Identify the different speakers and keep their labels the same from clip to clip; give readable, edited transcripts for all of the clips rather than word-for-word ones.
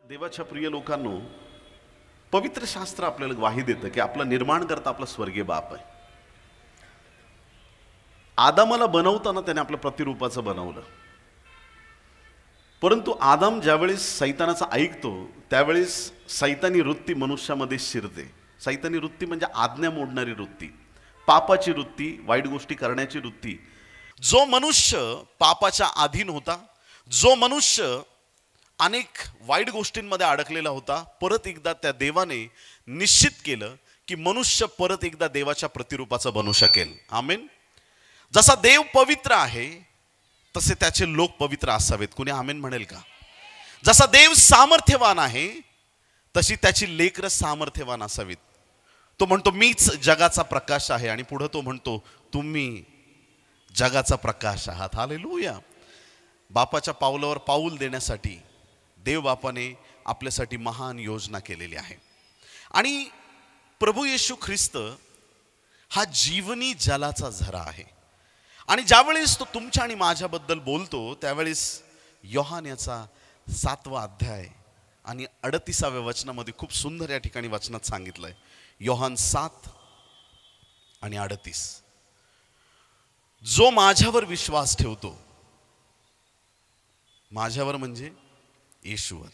Speaker 1: देवाच्या प्रिय लोकांनो, पवित्र शास्त्र आपल्याला ग्वाही देतं की आपला निर्माणकर्ता आपला स्वर्गीय बाप आहे. आदामाला बनवताना त्याने आपल्या प्रतिरूपाचं बनवलं, परंतु आदाम ज्यावेळेस सैतानाचं ऐकतो त्यावेळेस सैतानी वृत्ती मनुष्यामध्ये शिरते. सैतानी वृत्ती म्हणजे आज्ञा मोडणारी वृत्ती, पापाची वृत्ती, वाईट गोष्टी करण्याची वृत्ती. जो मनुष्य पापाच्या अधीन होता, जो मनुष्य अनेक वाईट गोष्टींमध्ये अडकलेला होता, परत एकदा त्या देवाने निश्चित केलं की मनुष्य परत एकदा देवाच्या प्रतिरूपाचा बनू शकेल. आमेन. जसा देव पवित्र आहे तसे त्याचे लोक पवित्र असावेत. कुणी आमेन म्हणेल का? जसा देव सामर्थ्यवान आहे तशी त्याची लेकरं सामर्थ्यवान असावीत. तो म्हणतो मीच जगाचा प्रकाश आहे, आणि पुढे तो म्हणतो तुम्ही जगाचा प्रकाश आहात. हालेलुया. बापाच्या पावलावर पाऊल देण्यासाठी देव बापाने आपल्यासाठी महान योजना केलेली आहे. आणि प्रभू येशू ख्रिस्त हा जीवनी जलाचा झरा आहे. आणि ज्यावेळेस तो तुमच्या आणि माझ्याबद्दल बोलतो त्यावेळेस योहान याचा 7वा अध्याय आणि 38व्या वचनामध्ये खूप सुंदर या ठिकाणी वचनात सांगितलंय. योहान 7 आणि 38, जो माझ्यावर विश्वास ठेवतो, माझ्यावर म्हणजे येशूवर,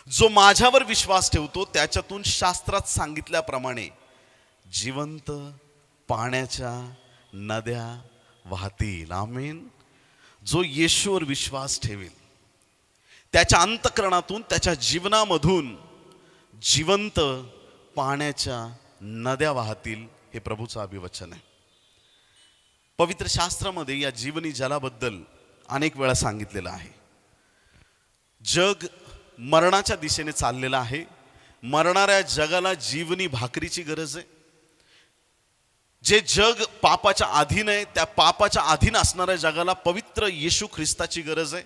Speaker 1: जो माझ्यावर विश्वास ठेवतो त्याच्यातून शास्त्रात सांगितल्याप्रमाणे जिवंत पाण्याच्या नद्या वाहतील. आमेन. जो येशूवर विश्वास ठेवेल त्याच्या अंतःकरणातून, त्याच्या जीवनामधून जिवंत पाण्याच्या नद्या वाहतील. हे प्रभूचं अभिवचन आहे. पवित्र शास्त्रामध्ये या जीवनी जलाबद्दल अनेक वेळा सांगितलेलं आहे. जग मरणाच्या दिशेने चाललेलं आहे. मरणाऱ्या जगाला जीवनी भाकरीची गरज आहे. जे जग पापाच्या अधीन आहे त्या पापाच्या अधीन असणाऱ्या जगाला पवित्र येशू ख्रिस्ताची गरज आहे,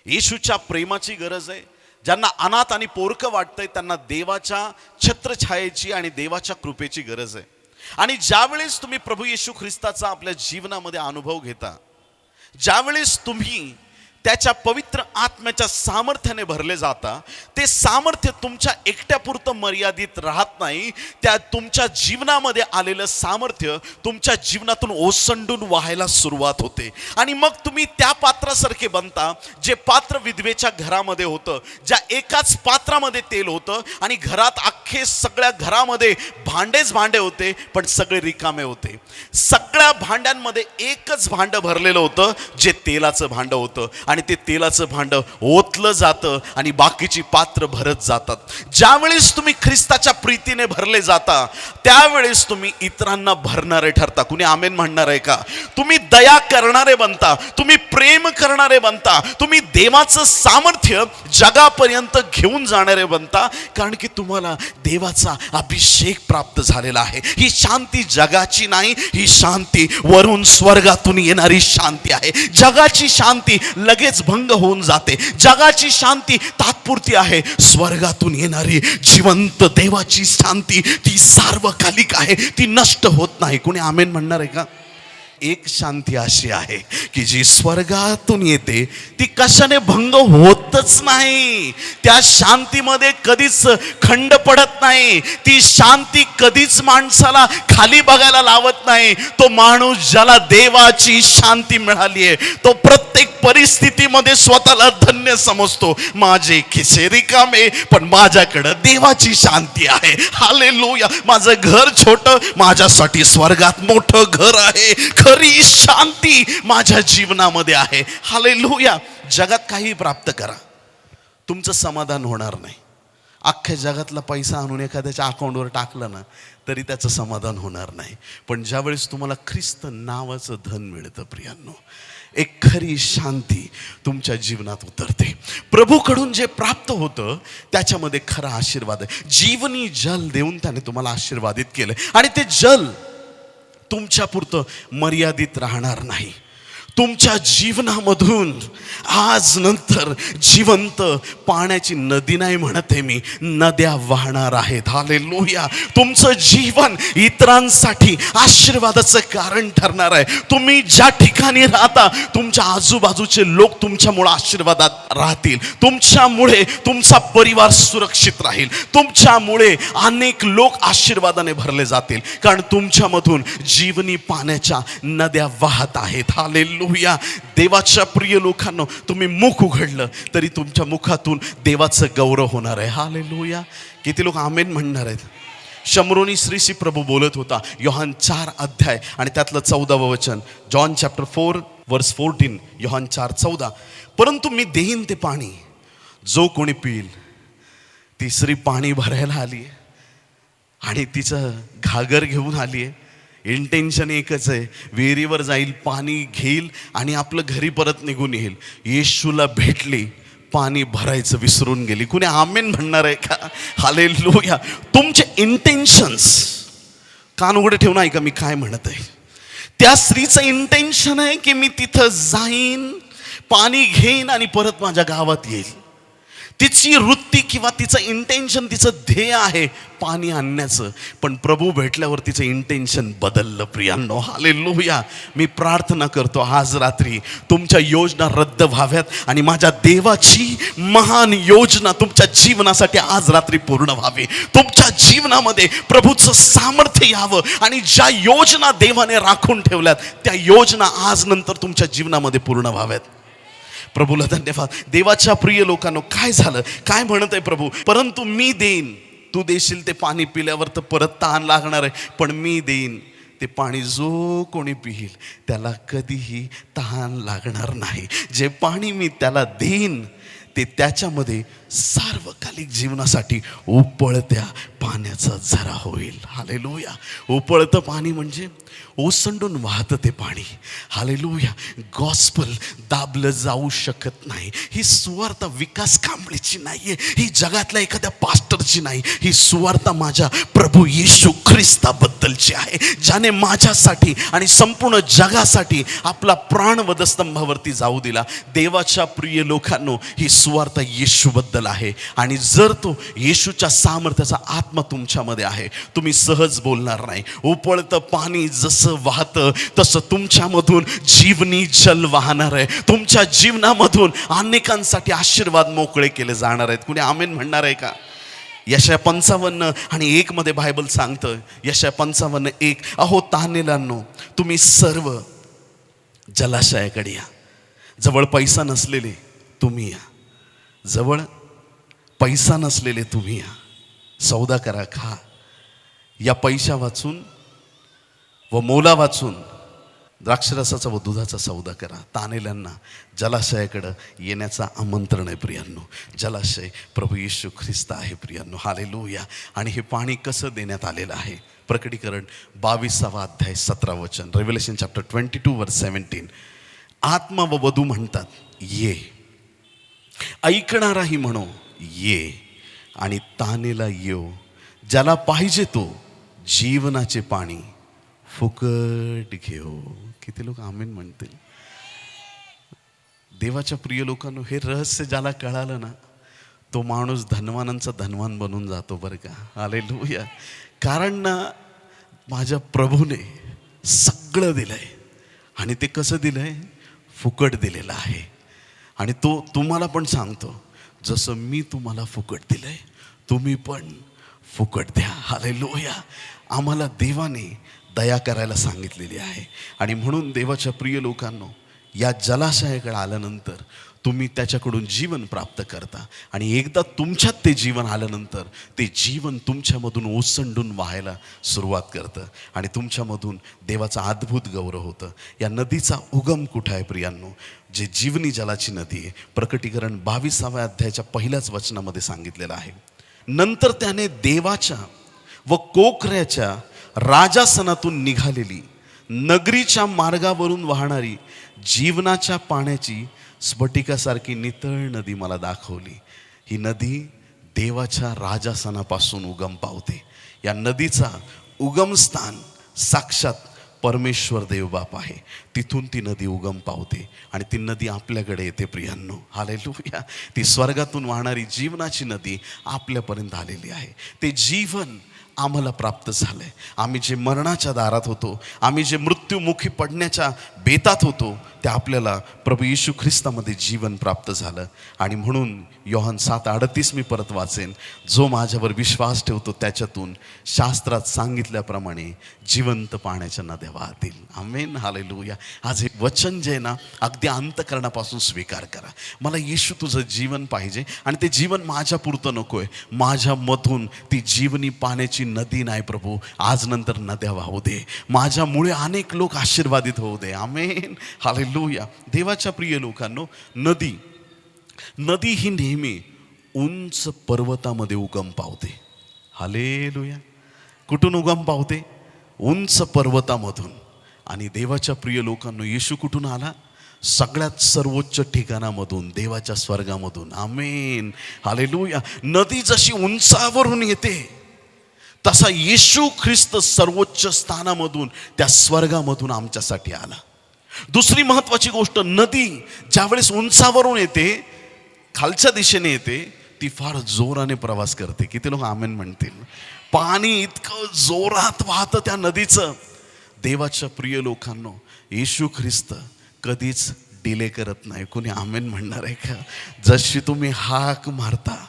Speaker 1: येशूच्या प्रेमाची गरज आहे. ज्यांना अनाथ आणि पोरकं वाटतंय त्यांना देवाच्या छत्रछायेची आणि देवाच्या कृपेची गरज आहे. आणि ज्यावेळेस तुम्ही प्रभू येशू ख्रिस्ताचा आपल्या जीवनामध्ये अनुभव घेता, ज्यावेळेस तुम्ही त्याच्या पवित्र आत्म्याच्या सामर्थ्याने भरले जाता, ते सामर्थ्य तुमच्या एकट्यापुरतं मर्यादित राहत नाही. त्या तुमच्या जीवनामध्ये आलेलं सामर्थ्य तुमच्या जीवनातून ओसंडून वाहायला सुरुवात होते. आणि मग तुम्ही त्या पात्रासारखे बनता जे पात्र विधवेच्या घरामध्ये होतं. ज्या एकाच पात्रामध्ये तेल होतं आणि घरात अख्खे सगळ्या घरामध्ये भांडेच भांडे होते, पण सगळे रिकामे होते. सगळ्या भांड्यांमध्ये एकच भांडं भरलेलं होतं जे तेलाचं भांडं होतं. आणि ते तेलाचं भांडं ओतलं जातं आणि बाकीची पात्र भरत जातात. ज्यावेळेस तुम्ही ख्रिस्ताच्या प्रीतीने भरले जाता त्यावेळेस तुम्ही इतरांना भरणारे ठरता. कुणी आमेन म्हणणार आहे का? तुम्ही दया करणारे बनता, तुम्ही प्रेम करणारे बनता, तुम्ही देवाचं सामर्थ्य जगापर्यंत घेऊन जाणारे बनता, कारण की तुम्हाला देवाचा अभिषेक प्राप्त झालेला आहे. ही शांती जगाची नाही, ही शांती वरून स्वर्गातून येणारी शांती आहे. जगाची शांती लगेच भंग होऊन जाते. जगाची शांती तात्पुरती आहे. स्वर्गातून येणारी जिवंत देवाची शांती ती सार्वकालिक आहे, ती नष्ट होत नाही. कोणी आमेन म्हणणार आहे का? एक शांती अशी आहे की जी स्वर्गातून येते, ती कशाने भंग होतच नाही. त्या शांतीमध्ये कधीच खंड पडत नाही. ती शांती कधीच माणसाला खाली बघायला लावत नाही. तो माणूस ज्याला देवाची शांती मिळाली आहे तो प्रत्येक परिस्थितीमध्ये स्वतःला धन्य समजतो. माझे खिसे रिकामे पण माझ्याकडे देवाची शांती आहे. हालेलुया. माझं घर छोटं, माझ्यासाठी स्वर्गात मोठं घर आहे. खरी शांती माझ्या जीवनामध्ये आहे. हालेलुया. जगात काही प्राप्त करा, तुमचं समाधान होणार नाही. अख्ख्या जगातला पैसा आणून एखाद्याच्या अकाउंटवर टाकलं ना तरी त्याचं समाधान होणार नाही. पण ज्यावेळेस तुम्हाला ख्रिस्त नावाचं धन मिळतं प्रियांनो, एक खरी शांती तुमच्या जीवनात उतरते. प्रभूकडून जे प्राप्त होतं त्याच्यामध्ये खरा आशीर्वाद आहे. जीवनी जल देऊन त्याने तुम्हाला आशीर्वादित केलं आणि ते जल तुमच्या पुरतं मर्यादित राहणार नाही. तुमच्या जीवनामधून आज नंतर जिवंत पाण्याची नदी नाही म्हणते मी, नद्या वाहणार आहेत. हालेलुया. तुमचं जीवन इतरांसाठी आशीर्वादाचं कारण ठरणार आहे. तुम्ही ज्या ठिकाणी राहता तुमच्या आजूबाजूचे लोक तुमच्यामुळे आशीर्वादात राहतील. तुमच्यामुळे तुमचा परिवार सुरक्षित राहील. तुमच्यामुळे अनेक लोक आशीर्वादाने भरले जातील, कारण तुमच्यामधून जीवनी पाण्याच्या नद्या वाहत आहेत. हालेलुया. देवाच्या प्रिय लोकांनो, तुम्ही मुख उघडलं तरी तुमच्या मुखातून देवाचं गौरव होणार आहे. हालेलुया. किती लोक आमेन म्हणणार आहेत? शमरोनी श्रीशी प्रभू बोलत होता. योहान 4 अध्याय आणि त्यातलं 14वं वचन, जॉन चॅप्टर 4 वर्स 14. योहान 4:14. परंतु मी देईन ते पाणी, जो कोणी पिईल. ती स्त्री पाणी भरायला आली आणि तिचं घागर घेऊन आली आहे. इंटेन्शन एकच आहे, विहिरीवर जाईल, पाणी घेईल आणि आपलं घरी परत निघून येईल. येशूला भेटली, पाणी भरायचं विसरून गेली. कुणी आमेन म्हणणार आहे का? हालेलुया. तुमचे इंटेन्शन्स कान उघडे ठेवून ऐका मी काय म्हणत आहे. त्या स्त्रीचं इंटेन्शन आहे की मी तिथं जाईन, पाणी घेईन आणि परत माझ्या गावात येईल. तिची वृत्ती किंवा तिचं इंटेन्शन, तिचं ध्येय आहे पाणी आणण्याचं. पण प्रभू भेटल्यावर तिचं इंटेन्शन बदललं प्रियांनो. हालेलुया. मी प्रार्थना करतो आज रात्री तुमच्या योजना रद्द व्हाव्यात आणि माझ्या देवाची महान योजना तुमच्या जीवनासाठी आज रात्री पूर्ण व्हावी. तुमच्या जीवनामध्ये प्रभूचं सामर्थ्य यावं आणि ज्या योजना देवाने राखून ठेवल्यात त्या योजना आज नंतर तुमच्या जीवनामध्ये पूर्ण व्हाव्यात. प्रभूला धन्यवाद. देवाच्या प्रिय लोकांनो, काय झालं? काय म्हणत आहे प्रभू? परंतु मी देईन. तू देशील ते पाणी पिल्यावर तर परत तहान लागणार आहे, पण मी देईन ते पाणी, जो कोणी पिईल त्याला कधीही तहान लागणार नाही. जे पाणी मी त्याला देईन ते त्याच्यामध्ये सार्वकालिक जीवनासाठी उपळत्या पाण्याचा झरा होईल. हालेलुया. उपळतं पाणी म्हणजे ओसंडून वाहतं ते पाणी. हालेलुया. गॉस्पल दाबलं जाऊ शकत नाही. ही सुवार्ता विकास कांबळेची नाही आहे, ही जगातल्या एखाद्या पास्टरची नाही. ही सुवार्ता माझ्या प्रभू येशू ख्रिस्ताबद्दलची आहे, ज्याने माझ्यासाठी आणि संपूर्ण जगासाठी आपला प्राण वधस्तंभावरती जाऊ दिला. देवाच्या प्रिय लोकांनो, ही सुवार्ता येशूबद्दल आहे. आणि जर तो येशूच्या सामर्थ्याचा आत्मा तुमच्यामध्ये आहे, तुम्ही सहज बोलणार नाही. उपळतं पाणी जसं वाहतं तसं तुमच्यामधून जीवनी जल वाहणार आहे. तुमच्या जीवनामधून अनेकांसाठी आशीर्वाद मोकळे केले जाणार आहेत. कुणी आमेन म्हणणार आहे का? यशाया 55:1 मध्ये बायबल सांगतं, यशाया 55:1, अहो तान्हेल्यांनो, तुम्ही सर्व जलाशयाकडे या. जवळ पैसा नसलेले तुम्ही या. जवळ पैसा नसलेले तुम्ही या. सौदा करा, खा. या पैशा वाचून व मोला वाचून द्राक्षरसाचा व दुधाचा सौदा करा. तान्हेल्यांना जलाशयाकडं येण्याचं आमंत्रण आहे प्रियांनो. जलाशय प्रभू येशू ख्रिस्त आहे प्रियांनो. हालेलुया. आणि हे पाणी कसं देण्यात आलेलं आहे? प्रकटीकरण 22 अध्याय 17 वचन, रेव्हेलेशन चॅप्टर 22 वर्स 17. आत्मा व वधू म्हणतात, ये. ऐकणाराही म्हणो, ये. आणि तानेला येऊ. ज्याला पाहिजे तो जीवनाचे पाणी फुकट घेऊ. किती लोक आमेन म्हणतील? देवाच्या प्रिय लोकांनो, हे रहस्य ज्याला कळालं ना, तो माणूस धनवानांचा धनवान बनून जातो बरं का. हालेलुया. कारण ना, माझ्या प्रभूने सगळं दिलंय आणि ते कसं दिलंय? फुकट दिलेलं आहे. आणि तो तुम्हाला पण सांगतो, जसं मी तुम्हाला फुकट दिलंय तुम्ही पण फुकट द्या. हालेलुया. आम्हाला देवाने दया करायला सांगितलेली आहे. आणि म्हणून देवाच्या प्रिय लोकांनो, या जलाशयाकडे आल्यानंतर तुम्ही त्याच्याकडून जीवन प्राप्त करता. आणि एकदा तुमच्यात ते जीवन आल्यानंतर ते जीवन तुमच्यामधून ओसंडून व्हायला सुरुवात करतं आणि तुमच्यामधून देवाचा अद्भुत गौरव होतं. या नदीचा उगम कुठं आहे प्रियांनो? जे जीवनी जलाची नदी आहे, प्रकटीकरण 22 अध्यायाच्या पहिल्याच वचनामध्ये सांगितलेलं आहे. नंतर त्याने देवाच्या व कोकऱ्याच्या राजासनातून निघालेली नगरीच्या मार्गावरून वाहणारी जीवनाच्या पाण्याची स्फटिकासारखी नितळ नदी मला दाखवली. ही नदी देवाच्या राजासनापासून उगम पावते. या नदीचा उगमस्थान साक्षात परमेश्वर देवबाप आहे. तिथून ती नदी उगम पावते आणि ती नदी आपल्याकडे येते प्रियांनो. हालेलुया. ती स्वर्गातून वाहणारी जीवनाची नदी आपल्यापर्यंत आलेली आहे. ते जीवन आम्हाला प्राप्त झालंय. आम्ही जे मरणाच्या दारात होतो, आम्ही जे मृत्युमुखी पडण्याच्या बेतात होतो, ते आपल्याला प्रभू येशू ख्रिस्तामध्ये जीवन प्राप्त झालं. आणि म्हणून योहान 7:38 मी परत वाचेन, जो माझ्यावर विश्वास ठेवतो त्याच्यातून शास्त्रात सांगितल्याप्रमाणे जिवंत पाण्याच्या नद्या वाहतील. आमेन. हालेलुया. आज हे वचन जे ना अगदी अंतकरणापासून स्वीकार करा. मला येशू तुझं जीवन पाहिजे आणि ते जीवन माझ्या पुरतं नकोय. माझ्यामधून ती जीवनी पाण्याची नदी नाही प्रभू, आज नंतर नद्या वाहू दे. माझ्यामुळे अनेक लोक आशीर्वादित होऊ दे. आमेन. हालेलुया. देवाच्या प्रिय लोकांनो, नदी ही नेहमी उंच पर्वतामध्ये उगम पावते. हालेलुया. कुठून उगम पावते? उंच पर्वतामधून. आणि देवाच्या प्रिय लोकांनो, येशू कुठून आला? सगळ्यात सर्वोच्च ठिकाणामधून, देवाच्या स्वर्गामधून. आमेन. हालेलुया. नदी जशी उंचावरून येते तसा येशू ख्रिस्त सर्वोच्च स्थानामधून, त्या स्वर्गामधून आमच्यासाठी आला. दुसरी महत्वाची गोष्ट, नदी ज्यावेळेस उंचावरून येते, खालच्या दिशेने येते, ती फार जोराने प्रवास करते. किती लोक आमेन म्हणतील? पाणी इतकं जोरात वाहतं त्या नदीचं. देवाच्या प्रिय लोकांनो, येशू ख्रिस्त कधीच डिले करत नाही. कोणी आमेन म्हणणार आहे का? जशी तुम्ही हाक मारता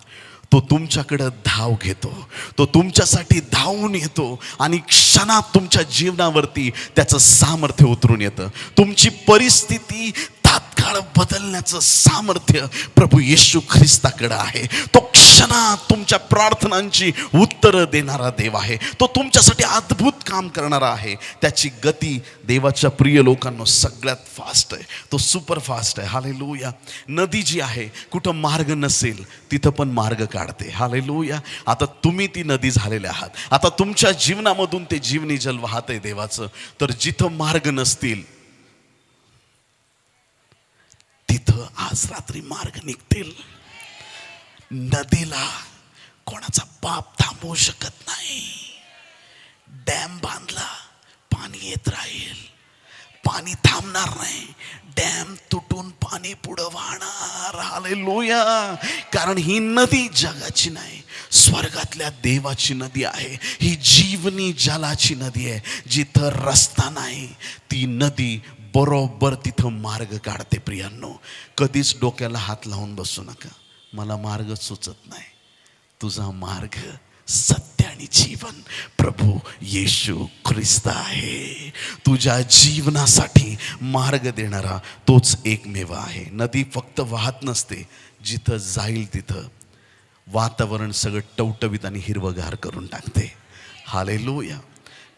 Speaker 1: तो तुमच्याकडं धाव घेतो, तो तुमच्यासाठी धावून येतो आणि क्षणात तुमच्या जीवनावरती त्याचं सामर्थ्य उतरून येतं. तुमची परिस्थिती तात्काळ बदलण्याचं सामर्थ्य प्रभू येशू ख्रिस्ताकडे आहे. तो क्षणात तुमच्या प्रार्थनांची उत्तरं देणारा देव आहे. तो तुमच्यासाठी अद्भुत काम करणारा आहे. त्याची गती देवाच्या प्रिय लोकांना सगळ्यात फास्ट आहे. तो सुपर फास्ट आहे. हालेलुया. नदी जी आहे, कुठं मार्ग नसेल तिथं पण मार्ग काढते. हालेलुया. आता तुम्ही ती नदी झालेले आहात. आता तुमच्या जीवनामधून ते जीवनी जल वाहत आहे देवाचं. तर जिथं मार्ग नसतील तिथं आज रात्री मार्ग निघतील. नदीला कोणाचा पाप थांबवू शकत नाही. डॅम बांधला, पाणी येत राहील, पाणी थांबणार नाही. डॅम तुटून पाणी पुढं वाहणार. हालेलुया. कारण ही नदी जगाची नाही, स्वर्गातल्या देवाची नदी आहे. ही जीवनी जलाची नदी आहे. जिथं रस्ता नाही ती नदी बरोबर तिथं मार्ग काढते. प्रियांनो, कधीच डोक्याला हात लावून बसू नका, मला मार्ग सुचत नाही. तुझा मार्ग, सत्य आणि जीवन प्रभू येशू ख्रिस्त आहे. तुझ्या जीवनासाठी मार्ग देणारा तोच एकमेव आहे. नदी फक्त वाहत नसते, जिथं जाईल तिथं वातावरण सगळं टवटवीत आणि हिरवगार करून टाकते. हालेलुया.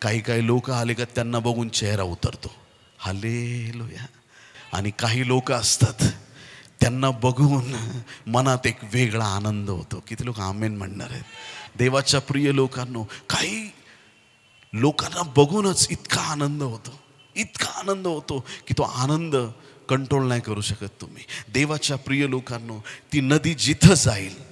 Speaker 1: काही लोक आले का त्यांना बघून चेहरा उतरतो. हालेलुया. आणि काही लोक असतात त्यांना बघून मनात एक वेगळा आनंद होतो. किती लोक आमेन म्हणणार आहेत? देवाच्या प्रिय लोकांनो, काही लोकांना बघूनच इतका आनंद होतो, इतका आनंद होतो की तो आनंद कंट्रोल नाही करू शकत तुम्ही. देवाच्या प्रिय लोकांनो, ती नदी जिथं जाईल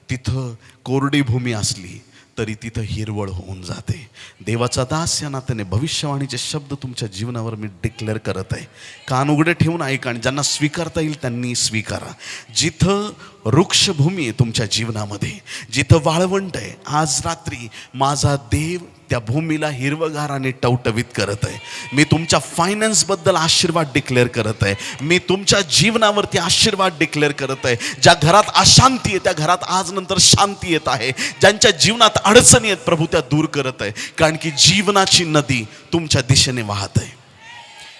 Speaker 1: तिथं कोरडी भूमी असली तरी तिथं हिरवळ होऊन जाते. देवाचा दास या नात्याने भविष्यवाणीचे शब्द तुमच्या जीवनावर मी डिक्लेअर करत आहे. कान उघडे ठेवून ऐका आणि ज्यांना स्वीकारता येईल त्यांनी स्वीकारा. जिथं वृक्षभूमी आहे तुमच्या जीवनामध्ये, जिथं वाळवंट आहे, आज रात्री माझा देव त्या भूमीला हिरवगार आणि टवटवीत करत आहे. मी तुमच्या फायनान्सबद्दल आशीर्वाद डिक्लेअर करत आहे. मी तुमच्या जीवनावरती आशीर्वाद डिक्लेअर करत आहे. ज्या घरात अशांती आहे त्या घरात आज नंतर शांती येत आहे. ज्यांच्या जीवनात अडचणी आहेत प्रभू त्या दूर करत आहे. कारण की जीवनाची नदी तुमच्या दिशेने वाहत आहे.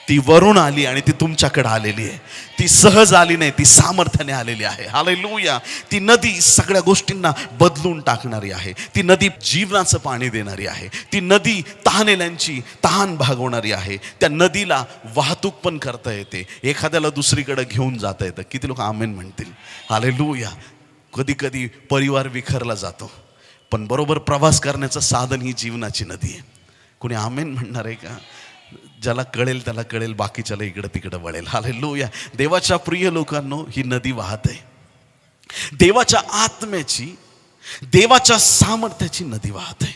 Speaker 1: ती वरून आली आणि ती तुमच्याकडे आलेली आहे. ती सहज आली नाही, ती सामर्थ्याने आलेली आहे. हालेलुया. ती नदी सगळ्या गोष्टींना बदलून टाकणारी आहे. ती नदी जीवनाचं पाणी देणारी आहे. ती नदी तहानेल्यांची तहान भागवणारी आहे. त्या नदीला वाहतूक पण करता येते, एखाद्याला दुसरीकडे घेऊन जाता येतं. किती लोक आमेन म्हणतील? हालेलुया. कधी कधी परिवार विखरला जातो, पण बरोबर प्रवास करण्याचं साधन ही जीवनाची नदी आहे. कोणी आमेन म्हणणार आहे का? ज्याला कळेल त्याला कळेल, बाकीच्याला इकडं तिकडं वळेल. हालेलुया. देवाच्या प्रिय लोकांनो, ही नदी वाहत आहे. देवाच्या आत्म्याची, देवाच्या सामर्थ्याची नदी वाहत आहे.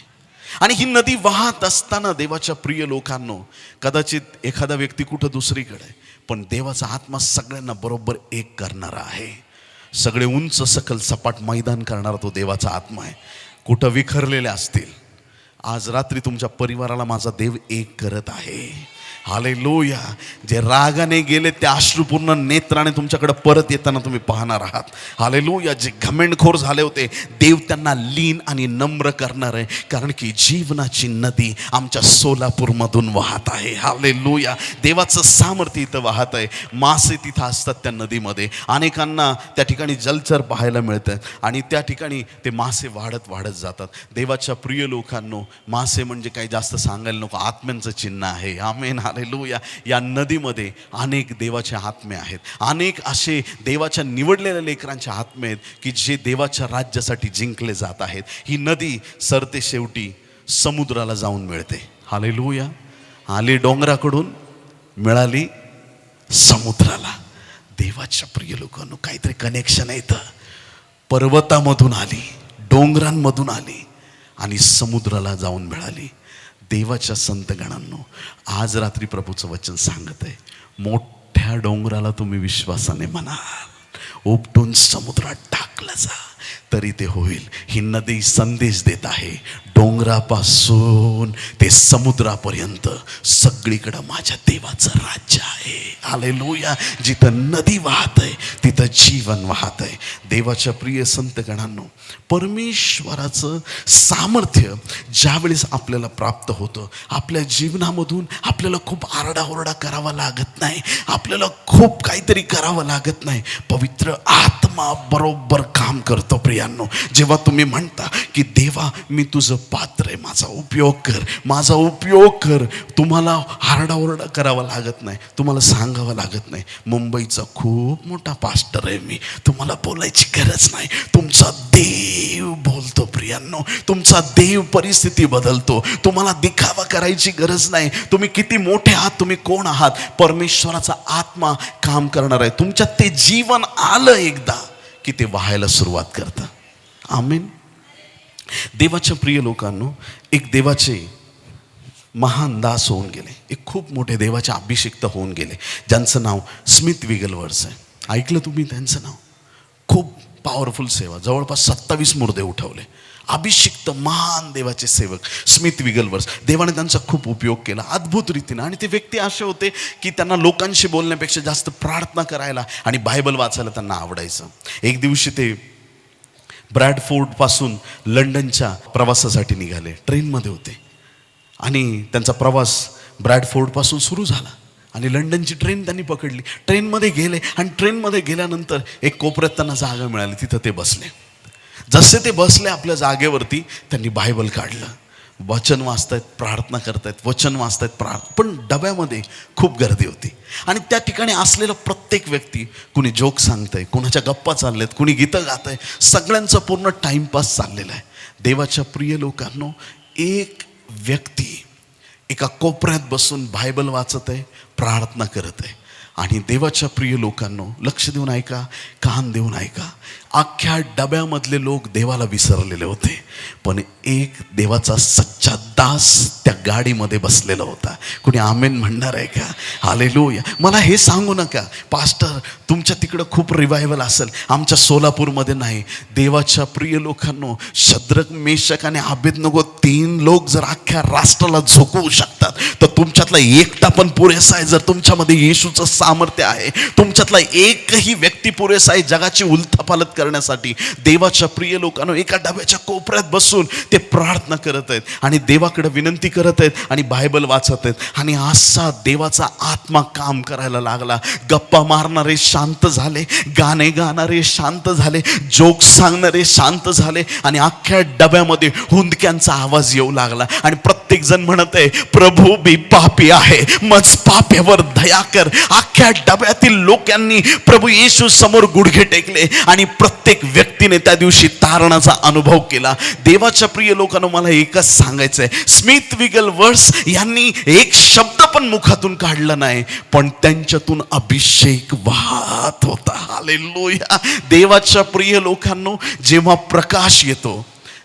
Speaker 1: आणि ही नदी वाहत असताना देवाच्या प्रिय लोकांनो, कदाचित एखादा व्यक्ती कुठं दुसरीकडे, पण देवाचा आत्मा सगळ्यांना बरोबर एक करणारा आहे. सगळे उंच सकल सपाट मैदान करणारा तो देवाचा आत्मा आहे. कुठं विखरलेले असतील, आज रात्री तुमच्या परिवाराला माझा देव एक करत आहे. हालेलुया. जे रागाने गेले त्या अश्रुपूर्ण नेत्राने तुमच्याकडे परत येताना तुम्ही पाहणार आहात. हालेलुया. जे घमेंडखोर झाले होते, देव त्यांना लीन आणि नम्र करणार आहे, कारण की जीवनाची नदी आमच्या सोलापूरमधून वाहत आहे. हालेलुया. देवाचं सामर्थ्य इथं वाहत आहे. मासे तिथं असतात त्या नदीमध्ये. अनेकांना त्या ठिकाणी जलचर पाहायला मिळतं आणि त्या ठिकाणी ते मासे वाढत वाढत जातात. देवाच्या प्रिय लोकांनो, मासे म्हणजे काही जास्त सांगायला नको, आत्म्यांचं चिन्ह आहे. आमेन. हालेलुया. या नदीमध्ये अनेक देवाचे आत्मे आहेत. अनेक असे देवाच्या निवडलेल्या लेकरांचे आत्मे आहेत की जे देवाच्या राज्यासाठी जिंकले जात आहेत. ही नदी सरते शेवटी समुद्राला जाऊन मिळते. हालेलुया. आली डोंगराकडून, मिळाली समुद्राला. देवाच्या प्रिय लोकांनो, काहीतरी कनेक्शन आहे इथं. पर्वतामधून आली, डोंगरांमधून आली आणि समुद्राला जाऊन मिळाली. देवाच्या संतगणांनो, आज रात्री प्रभूचं वचन सांगत आहे, मोठ्या डोंगराला तुम्ही विश्वासाने म्हणाल, उपटून समुद्रात टाकलं जा तरी ते होईल. ही नदी संदेश देत आहे, डोंगरापासून ते समुद्रापर्यंत सगळीकडं माझ्या देवाचं राज्य आहे. हालेलुया. जिथं नदी वाहत आहे तिथं जीवन वाहत आहे. देवाच्या प्रिय संतगणांनो, परमेश्वराचं सामर्थ्य ज्यावेळेस आपल्याला प्राप्त होतं, आपल्या जीवनामधून आपल्याला खूप आरडाओरडा करावा लागत नाही, आपल्याला खूप काहीतरी करावं लागत नाही. पवित्र आत्मा बरोबर काम करतो. प्रियांनो, जेव्हा तुम्ही म्हणता की देवा मी तुझं पात्र आहे, माझा उपयोग कर, माझा उपयोग कर, तुम्हाला आरडाओरडा करावा लागत नाही, तुम्हाला सांगावं लागत नाही, मुंबईचा खूप मोठा पास्टर आहे मी, तुम्हाला बोलायची गरज नाही. तुमचा देव बोलतो. प्रियांनो, तुमचा देव परिस्थिती बदलतो. तुम्हाला दिखावा करायची गरज नाही. तुम्ही किती मोठे आहात, तुम्ही कोण आहात, परमेश्वराचा आत्मा काम करणार आहे. तुमच्यात ते जीवन आलं एकदा की ते वाहायला सुरुवात करतं. आमेन. देवाच्या प्रिय लोकांनो, एक देवाचे महान दास होऊन गेले, एक खूप मोठे देवाचे अभिषिक्त होऊन गेले, ज्यांचं नाव स्मिथ विगलवर्स आहे. ऐकलं तुम्ही त्यांचं नाव? खूप पॉवरफुल सेवा, जवळपास 27 मुर्दे उठवले. अभिषिक्त महान देवाचे सेवक स्मिथ विगलवर्स. देवाने त्यांचा खूप उपयोग केला अद्भुत रीतीनं. आणि ते व्यक्ती असे होते की त्यांना लोकांशी बोलण्यापेक्षा जास्त प्रार्थना करायला आणि बायबल वाचायला त्यांना आवडायचं. एक दिवशी ते ब्रॅडफोर्डपासून लंडनच्या प्रवासासाठी निघाले. ट्रेनमध्ये होते आणि त्यांचा प्रवास ब्रॅडफोर्डपासून सुरू झाला आणि लंडनची ट्रेन त्यांनी पकडली. ट्रेनमध्ये गेले आणि ट्रेनमध्ये गेल्यानंतर एक कोपऱ्यात त्यांना जागा मिळाली, तिथं ते बसले. जसे ते बसले आपल्या जागेवरती, त्यांनी बायबल काढलं, वचन वाचतायत, प्रार्थना करतायत, वचन वाचतायत, पण डब्यामध्ये खूप गर्दी होती आणि त्या ठिकाणी असलेला प्रत्येक व्यक्ती, कुणी जोक सांगतंय, कुणाच्या गप्पा चालल्यात, कुणी गीतं गात आहे, सगळ्यांचं पूर्ण टाईमपास चाललेला आहे. देवाच्या प्रिय लोकांनो, एक व्यक्ती एका कोपऱ्यात बसून बायबल वाचत आहे, प्रार्थना करत आहे. आणि देवाच्या प्रिय लोकांनो, लक्ष देऊन ऐका, कान देऊन ऐका, अख्ख्या डब्यामधले लोक देवाला विसरलेले होते, पण एक देवाचा सच्चा दास त्या गाडीमध्ये बसलेला होता. कुणी आमेन म्हणणार आहे का? हालेलुया. मला हे सांगू नका पास्टर तुमच्या तिकडं खूप रिवायवल असेल, आमच्या सोलापूरमध्ये नाही. देवाच्या प्रिय लोकांनो, शद्रक, मेशक आणि अबेदनगो 3 लोक जर अख्ख्या राष्ट्राला झोकवू शकतात, तर तुमच्यातला एकटा पण पुरेसा आहे. जर तुमच्यामध्ये येशूचं सामर्थ्य आहे, तुमच्यातला एकही व्यक्ती पुरेसा आहे जगाची उलथापालत करण्यासाठी. देवाच्या प्रिय लोकांनो, एका डब्याच्या कोपऱ्यात बसून ते प्रार्थना करत आहेत आणि देवाकडे विनंती करत आहेत आणि बायबल वाचत आहेत. आणि असा देवाचा आत्मा काम करायला लागला. गप्पा मारणारे शांत झाले, गाणे गाणारे शांत झाले, जोक सांगणारे शांत झाले आणि अख्ख्या डब्यामध्ये हुंदक्यांचा आवाज येऊ लागला. आणि प्रत्येक जण म्हणत आहे, प्रभू मी पापी आहे, मज पाप्यावर दया कर. अख्ख्या डब्यातील लोकांनी प्रभू येशू समोर गुडघे टेकले आणि प्रत्येक व्यक्तीने त्या दिवशी तारणाचा अनुभव केला. देवाच्या प्रिय लोकांना, मला एकच सांगायचं आहे, स्मिथ विगलवर्स यांनी एक शब्द पण मुखातून काढला नाही, पण त्यांच्यातून अभिषेक वाहत होता. हालेलुया. देवाच्या प्रिय लोकांनो, जेव्हा प्रकाश येतो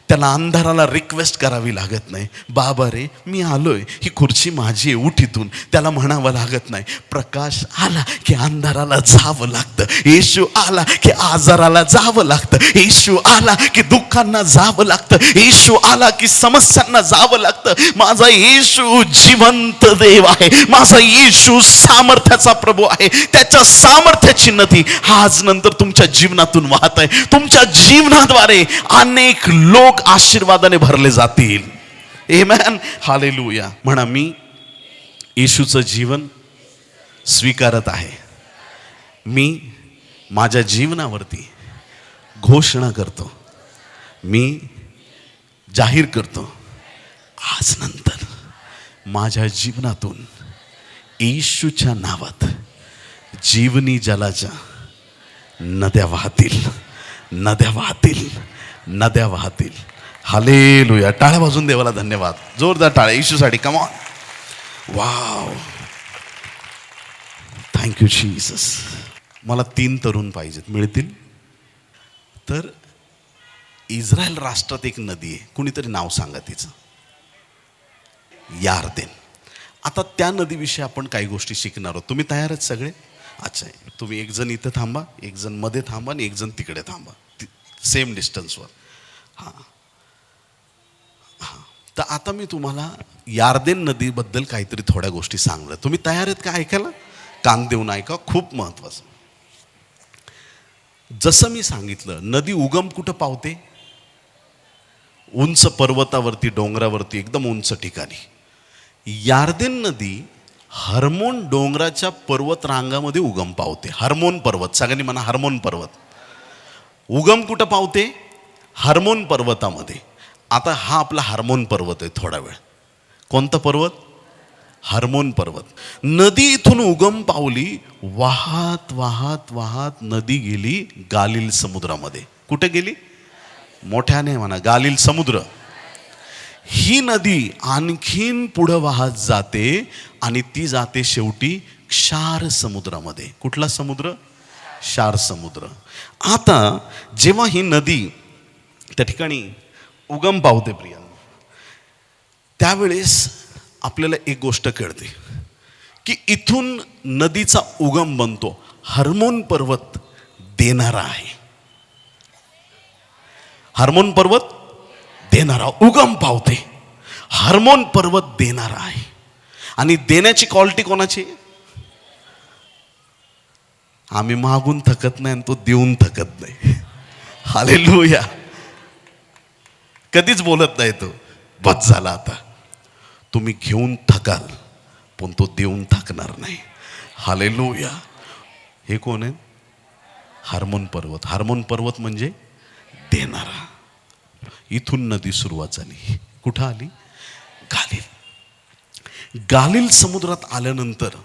Speaker 1: त्याला अंधाराला रिक्वेस्ट करावी लागत नाही, बाबा रे मी आलोय, ही खुर्ची माझी आहे, उठ इथून. त्याला म्हणावं लागत नाही. प्रकाश आला की अंधाराला जावं लागतं. येशू आला की आजाराला जावं लागतं. येशू आला की दुःखांना जावं लागतं. येशू आला की समस्यांना जावं लागतं. माझा येशू जिवंत देव आहे. माझा येशू सामर्थ्याचा प्रभू आहे. त्याच्या सामर्थ्याची नदी आज नंतर तुमच्या जीवनातून वाहत आहे. तुमच्या जीवनाद्वारे अनेक लोक आशीर्वादाने भरले जातील. आमेन, हालेलुया. म्हणा, मी येशूचं जीवन स्वीकारत आहे. मी माझ्या जीवनावरती घोषणा करतो, मी जाहीर करतो, आज नंतर माझ्या जीवनातून येशूच्या नावात जीवनी जलाच्या नद्या वाहतील, नद्या वाहतील, नद्या वाहतील. हालेलुया. टाळ्या वाजून देवाला धन्यवाद. जोरदार टाळ्या येशूसाठी. Come on. Wow, thank you Jesus. मला 3 तरुण पाहिजेत. मिळतील? तर इस्रायल राष्ट्रात एक नदी आहे, कुणीतरी नाव सांगा तिचं. यार्देन. आता त्या नदीविषयी आपण काही गोष्टी शिकणार आहोत. तुम्ही तयार आहेत सगळे? अच्छा, तुम्ही एक जण इथं थांबा, एक जण मध्ये थांबा आणि एक जण तिकडे थांबा, सेम डिस्टन्सवर. हां हां. तर आता मी तुम्हाला यार्देन नदीबद्दल काहीतरी थोड्या गोष्टी सांगणार. तुम्ही तयार आहेत का ऐकायला? कान देऊन ऐका, खूप महत्त्वाचं. जसं मी सांगितलं, नदी उगम कुठं पावते? उंच पर्वतावरती, डोंगरावरती, एकदम उंच ठिकाणी. यार्देन नदी हर्मोन डोंगराच्या पर्वत रांगामध्ये उगम पावते. हर्मोन पर्वत, सगळ्यांनी म्हणा हर्मोन पर्वत. उगम कुठं पावते? हर्मोन पर्वतामध्ये. आता हा आपला हर्मोन पर्वत आहे. थोडा वेळ, कोणता पर्वत? हर्मोन पर्वत. नदी इथून उगम पावली, वाहत वाहत वाहत नदी गेली गालिल समुद्रामध्ये. कुठे गेली? मोठ्याने म्हणा, गालिल समुद्र. ही नदी आणखीन पुढं वाहत जाते आणि ती जाते शेवटी क्षार समुद्रामध्ये. कुठला समुद्र? क्षार समुद्र. आता जेव्हा ही नदी त्या ठिकाणी उगम पावते प्रियांनो, त्यावेळेस आपल्याला एक गोष्ट कळते की इथून नदीचा उगम बनतो. हर्मोन पर्वत देणारा आहे. हर्मोन पर्वत देणारा उगम पावते. हर्मोन पर्वत देणारा आहे. आणि देण्याची क्वालिटी कोणाची? आम्ही मागून थकत नाही आणि तो देऊन थकत नाही. हालेलुया. कधीच बोलत नाही तो, बस झाला आता. तुम्ही घेऊन थकाल पण तो देऊन थकणार नाही. हालेलुया. हे कोण आहे? हर्मोन पर्वत. हर्मोन पर्वत म्हणजे देणारा. इथून नदी सुरुवात झाली. कुठं आली? गालिल. गालिल समुद्रात आल्यानंतर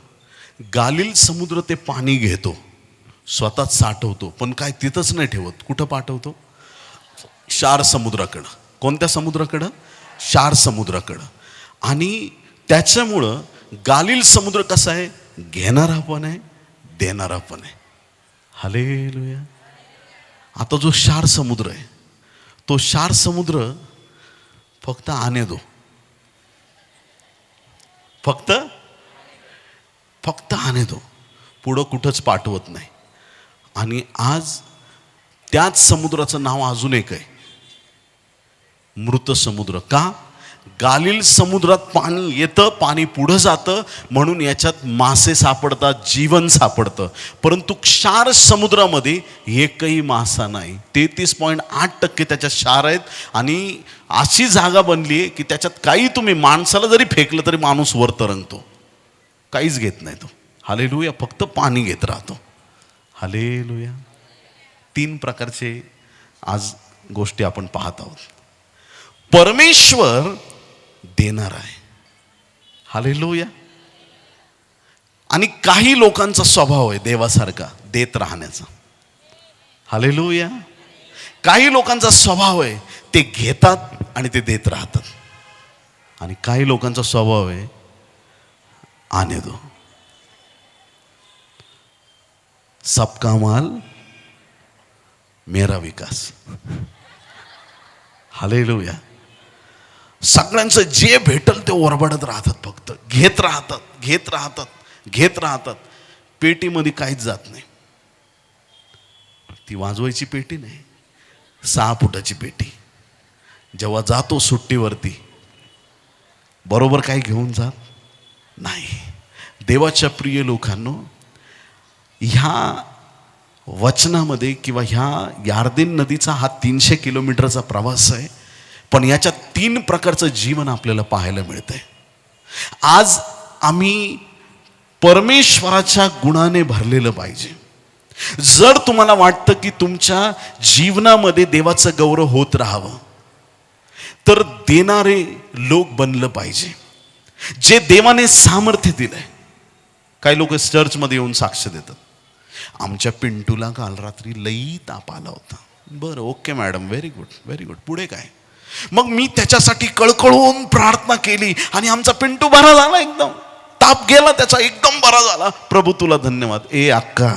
Speaker 1: गालिल समुद्र ते पाणी घेतो, स्वतःच साठवतो, पण काय तिथंच नाही ठेवत. कुठं पाठवतो? क्षार समुद्राकडं. कोणत्या समुद्राकडं? क्षार समुद्राकडं. आणि त्याच्यामुळं गालिल समुद्र कसा आहे? घेणारा पण आहे, देणारा पण आहे. हालेलुया. आता जो क्षार समुद्र आहे, तो क्षार समुद्र फक्त आने दो, फक्त आने दो, पुढं कुठंच पाठवत नाही. आणि आज त्याच समुद्राचं नाव अजून एक आहे, मृत समुद्र. का? गालिल समुद्रात पाणी येतं, पाणी पुढं जातं, म्हणून याच्यात मासे सापडतात, जीवन सापडतं. परंतु क्षार समुद्रामध्ये एकही मासा नाही. 33.8% त्याच्यात क्षार आहेत. आणि अशी जागा बनली आहे की त्याच्यात काही तुम्ही माणसाला जरी फेकलं तरी माणूस वर तरंगतो. काहीच घेत नाही तो. हालेलुया. फक्त पाणी घेत राहतो. हालेलुया. 3 प्रकारचे आज गोष्टी आपण पाहत आहोत. परमेश्वर देणार आहे. हालेलुया. आणि काही लोकांचा स्वभाव आहे देवासारखा देत राहण्याचा. हालेलुया. काही लोकांचा स्वभाव आहे ते घेतात आणि ते देत राहतात. आणि काही लोकांचा स्वभाव आहे आने दो, सबका माल मेरा विकास. हालेलुया. सगळ्यांचं जे भेटल ते ओरबडत राहतात, फक्त घेत राहतात, घेत राहतात, घेत राहतात. पेटीमध्ये काहीच जात नाही. ती वाजवायची पेटी नाही, 6 फुटाची पेटी. जेव्हा जातो सुट्टीवरती बरोबर काही घेऊन जात नाही. देवाच्या प्रिय लोकांनो, ह्या वचनामध्ये किंवा ह्या यार्देन नदीचा हा 300 किलोमीटरचा प्रवास आहे, पण याच्यात 3 प्रकारचं जीवन आपल्याला पाहायला मिळतंय. आज आम्ही परमेश्वराच्या गुणाने भरलेलं पाहिजे. जर तुम्हाला वाटतं की तुमच्या जीवनामध्ये देवाचं गौरव होत राहावं, तर देणारे लोक बनलं पाहिजे, जे देवाने सामर्थ्य दिलंय. काही लोक चर्चमध्ये येऊन साक्ष देतात, आमच्या पिंटूला काल रात्री लई ताप आला होता. बरं, okay madam, very good, very good. पुढे काय? मग मी त्याच्यासाठी कळकळून प्रार्थना केली आणि आमचा पिंटू बरा झाला, एकदम ताप गेला त्याचा, एकदम बरा झाला. प्रभू तुला धन्यवाद. ए अक्का,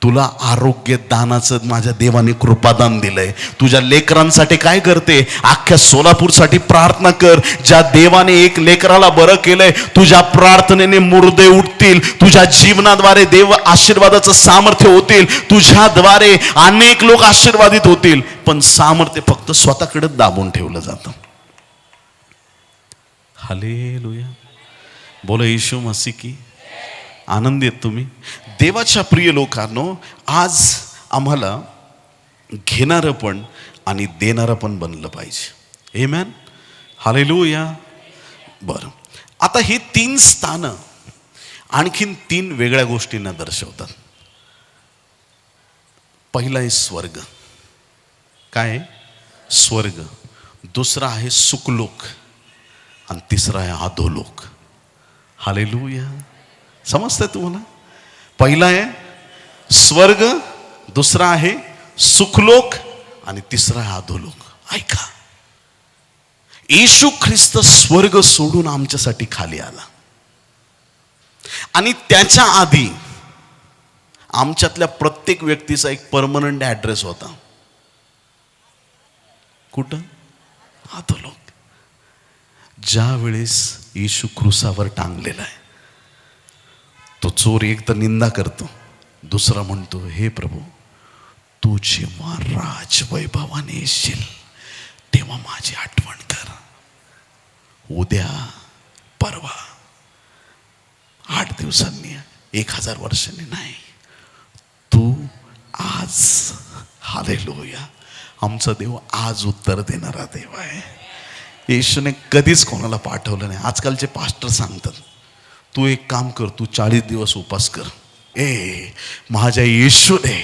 Speaker 1: तुला आरोग्य दानाचं माझ्या देवाने कृपादान दिलंय. तुझ्या लेकरांसाठी काय करते? अख्ख्या सोलापूरसाठी प्रार्थना कर. ज्या देवाने एक लेकराला बरं केलंय, तुझ्या प्रार्थनेने मुर्दे उठतील. तुझ्या जीवनाद्वारे देव आशीर्वादाचं सामर्थ्य होतील. तुझ्याद्वारे अनेक लोक आशीर्वादित होतील. पण सामर्थ्य फक्त स्वतःकडे दाबून ठेवलं जातं. हालेलुया. बोला येशू मसीह की. आनंदी आहेत तुम्ही? देवाच्या प्रिय लोकांनो, आज आम्हाला घेणारं पण आणि देणारं पण बनलं पाहिजे. आमेन. हालेलुया. बरं, आता ही 3 स्थानं आणखीन 3 वेगळ्या गोष्टींना दर्शवतात. पहिला आहे स्वर्ग. काय आहे? स्वर्ग. दुसरा आहे सुखलोक आणि तिसरा आहे अधोलोक. हालेलुया. समजतंय तुम्हाला? पहिला आहे स्वर्ग, दुसरा आहे सुखलोक आणि तिसरा आहे अधोलोक. ऐका, येशू ख्रिस्त स्वर्ग सोडून आमच्यासाठी खाली आला आणि त्याच्या आधी आमच्यातल्या प्रत्येक व्यक्तीचा एक परमनंट ऍड्रेस होता. कुठं? अधोलोक. ज्या वेळेस येशू क्रूसावर टांगलेला आहे, तो चोर एक तर निंदा करतो, दुसरा म्हणतो, हे प्रभू, तू जेव्हा राजवैभवाने येशील तेव्हा माझी आठवण कर. उद्या, परवा, 8 दिवसांनी, 1000 वर्षांनी नाही, तू आज. हालेलुया. आमचा देव आज उत्तर देणारा देव आहे. येशूने कधीच कोणाला पाठवलं नाही. आजकालचे पास्टर सांगतात, तू एक काम कर, तू 40 दिवस उपास कर. माझ्या येशूने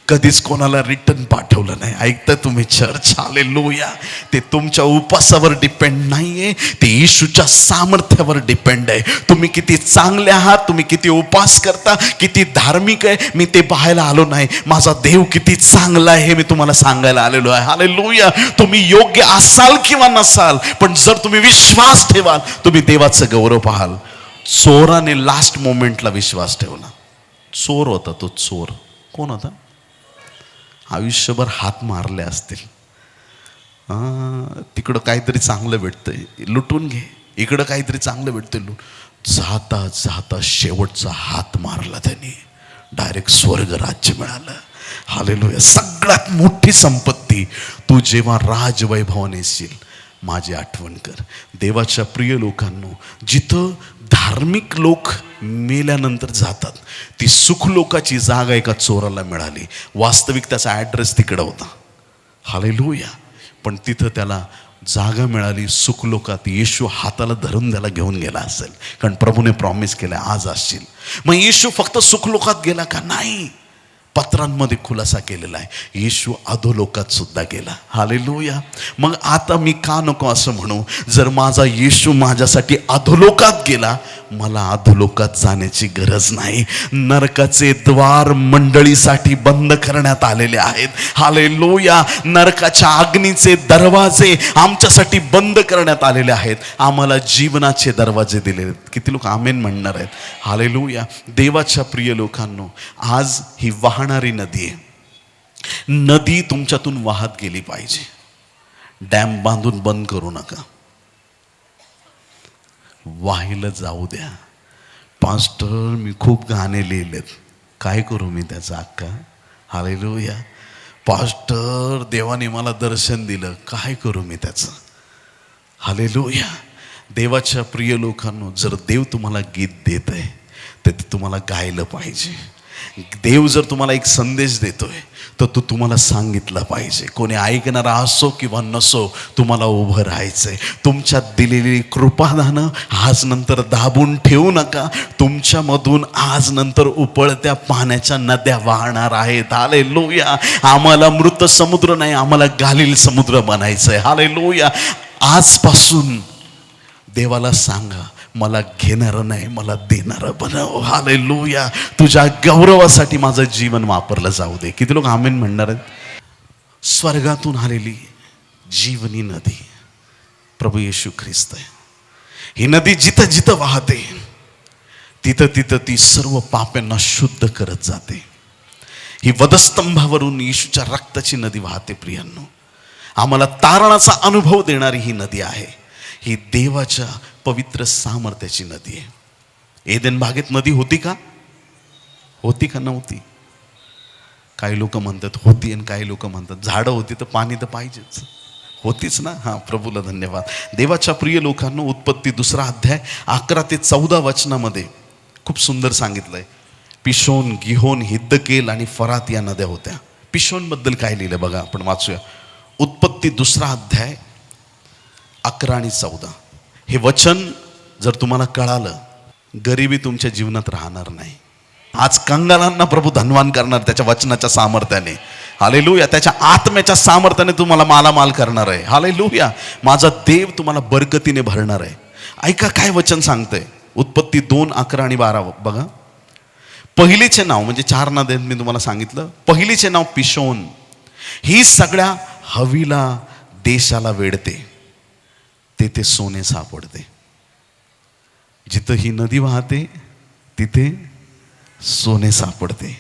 Speaker 1: कधीच कोणाला रिटर्न पाठवलं नाही. ऐकता तुम्ही चर्च? हालेलुया. ते तुमच्या उपासावर डिपेंड नाहीये, ते येशूच्या सामर्थ्यावर डिपेंड आहे. तुम्ही किती चांगले आहात, तुम्ही किती उपास करता, किती धार्मिक आहे, मी ते पाहायला आलो नाही. माझा देव किती चांगला आहे हे मी तुम्हाला सांगायला आलेलो आहे. हालेलुया. तुम्ही योग्य असाल किंवा नसाल, पण जर तुम्ही विश्वास ठेवाल, तुम्ही देवाचं गौरव पाहाल. चोराने लास्ट मोमेंटला विश्वास ठेवला. चोर होता तो. चोर कोण होता? आयुष्यभर हात मारले असतील. तिकडं काहीतरी चांगलं भेटतंय, लुटून घे. इकडं काहीतरी चांगलं भेटतंय, लुट. जाता जाता शेवटचा हात मारला त्याने, डायरेक्ट स्वर्ग राज्य मिळालं. हालेलुया. सगळ्यात मोठी संपत्ती, तू जेव्हा राजवैभवाने येशील माझी आठवण कर. देवाच्या प्रिय लोकांनो, जिथं धार्मिक लोक मेल्यानंतर जातात, ती सुखलोकाची जागा एका चोराला मिळाली. वास्तविक त्याचा ॲड्रेस तिकडं होता. हालेलुया. पण तिथं त्याला जागा मिळाली सुखलोकात. येशू हाताला धरून त्याला घेऊन गेला असेल, कारण प्रभूने प्रॉमिस केलं आज असशील. मग येशू फक्त सुखलोकात गेला का? नाही. पत्रांमध्ये खुलासा केलेला आहे, येशू अधोलोकात सुद्धा गेला. हालेलुया. मग आता मी का नको असं म्हणू? जर माझा येशू माझ्यासाठी अधोलोकात गेला, मला अधोलोकात जाण्याची गरज नाही. नरकाचे द्वार मंडळीसाठी बंद करण्यात आलेले आहेत. हालेलुया. नरकाच्या अग्नीचे दरवाजे आमच्यासाठी बंद करण्यात आलेले आहेत. आम्हाला जीवनाचे दरवाजे दिलेले आहेत. किती लोक आमेन म्हणणार आहेत? हालेलुया. देवाच्या प्रिय लोकांनो, आज ही वाहणारी नदी आहे. नदी तुमच्यातून वाहत गेली पाहिजे. डॅम बांधून बंद करू नका, वाहिलं जाऊ द्या. पास्टर मी खूप गाणे लिहिलेत, काय करू मी त्याचा अक्का? हालेलुया. पास्टर देवाने मला दर्शन दिलं, काय करू मी त्याचं? हालेलुया. देवाच्या प्रिय लोकांनो, जर देव तुम्हाला गीत देत आहे तर ते तुम्हाला गायलं पाहिजे. देव जर तुम्हाला एक संदेश देतोय तर तो तुम्हाला सांगितला पाहिजे. कोणी ऐकणारा असो किंवा नसो, तुम्हाला उभं राहायचंय. तुमच्यात दिलेली कृपादानं आज नंतर दाबून ठेवू नका. तुमच्यामधून आज नंतर उपळत्या पाण्याच्या नद्या वाहणार आहेत. हालेलुया. आम्हाला मृत समुद्र नाही, आम्हाला गालील समुद्र बनायचंय. हालेलुया. आजपासून देवाला सांगा, मला घेणारं नाही, मला देणारं बनव. हालेलुया. तुझ्या गौरवासाठी माझं जीवन वापरलं जाऊ दे. किती लोक आमेन म्हणणार आहेत? स्वर्गातून आलेली जीवनी नदी प्रभू येशू ख्रिस्त आहे. ही नदी जिथं जिथं वाहते तिथं तिथं ती सर्व पाप्यांना शुद्ध करत जाते. ही वधस्तंभावरून येशूच्या रक्ताची नदी वाहते. प्रियांनो, आम्हाला तारणाचा अनुभव देणारी ही नदी आहे. ही देवाच्या पवित्र सामर्थ्याची नदी आहे. एदेन बागेत नदी होती का? होती का नव्हती? काही लोक म्हणतात होती आणि काही लोक म्हणतात झाडं होती तर पाणी तर पाहिजेच. होतीच ना? हां, प्रभूला धन्यवाद. देवाच्या प्रिय लोकांनो, उत्पत्ती 2 अध्याय 11 ते 14 वचनामध्ये खूप सुंदर सांगितलंय. पिशोन, गिहोन, हिद्दकेल आणि फरात या नद्या होत्या. पिशोनबद्दल काय लिहिलं बघा, आपण वाचूया. उत्पत्ती 2 अध्याय 11 आणि 14. हे वचन जर तुम्हाला कळालं, गरिबी तुमच्या जीवनात राहणार नाही. आज कंगालांना प्रभू धनवान करणार त्याच्या वचनाच्या सामर्थ्याने. हालेलुया. त्याच्या आत्म्याच्या सामर्थ्याने तुम्हाला मालामाल करणार आहे. हालेलुया. माझा देव तुम्हाला बरकतीने भरणार आहे. ऐका काय वचन सांगतंय. उत्पत्ती 2, 11 आणि 12 बघा. पहिलीचे नाव म्हणजे 4 नद्या मी तुम्हाला सांगितलं. पहिलीचे नाव पिशोन. ही सगळ्या हवीला देशाला वेढते. तेथे सोने सापडते. जिथं ही नदी वाहते तिथे सोने सापडते.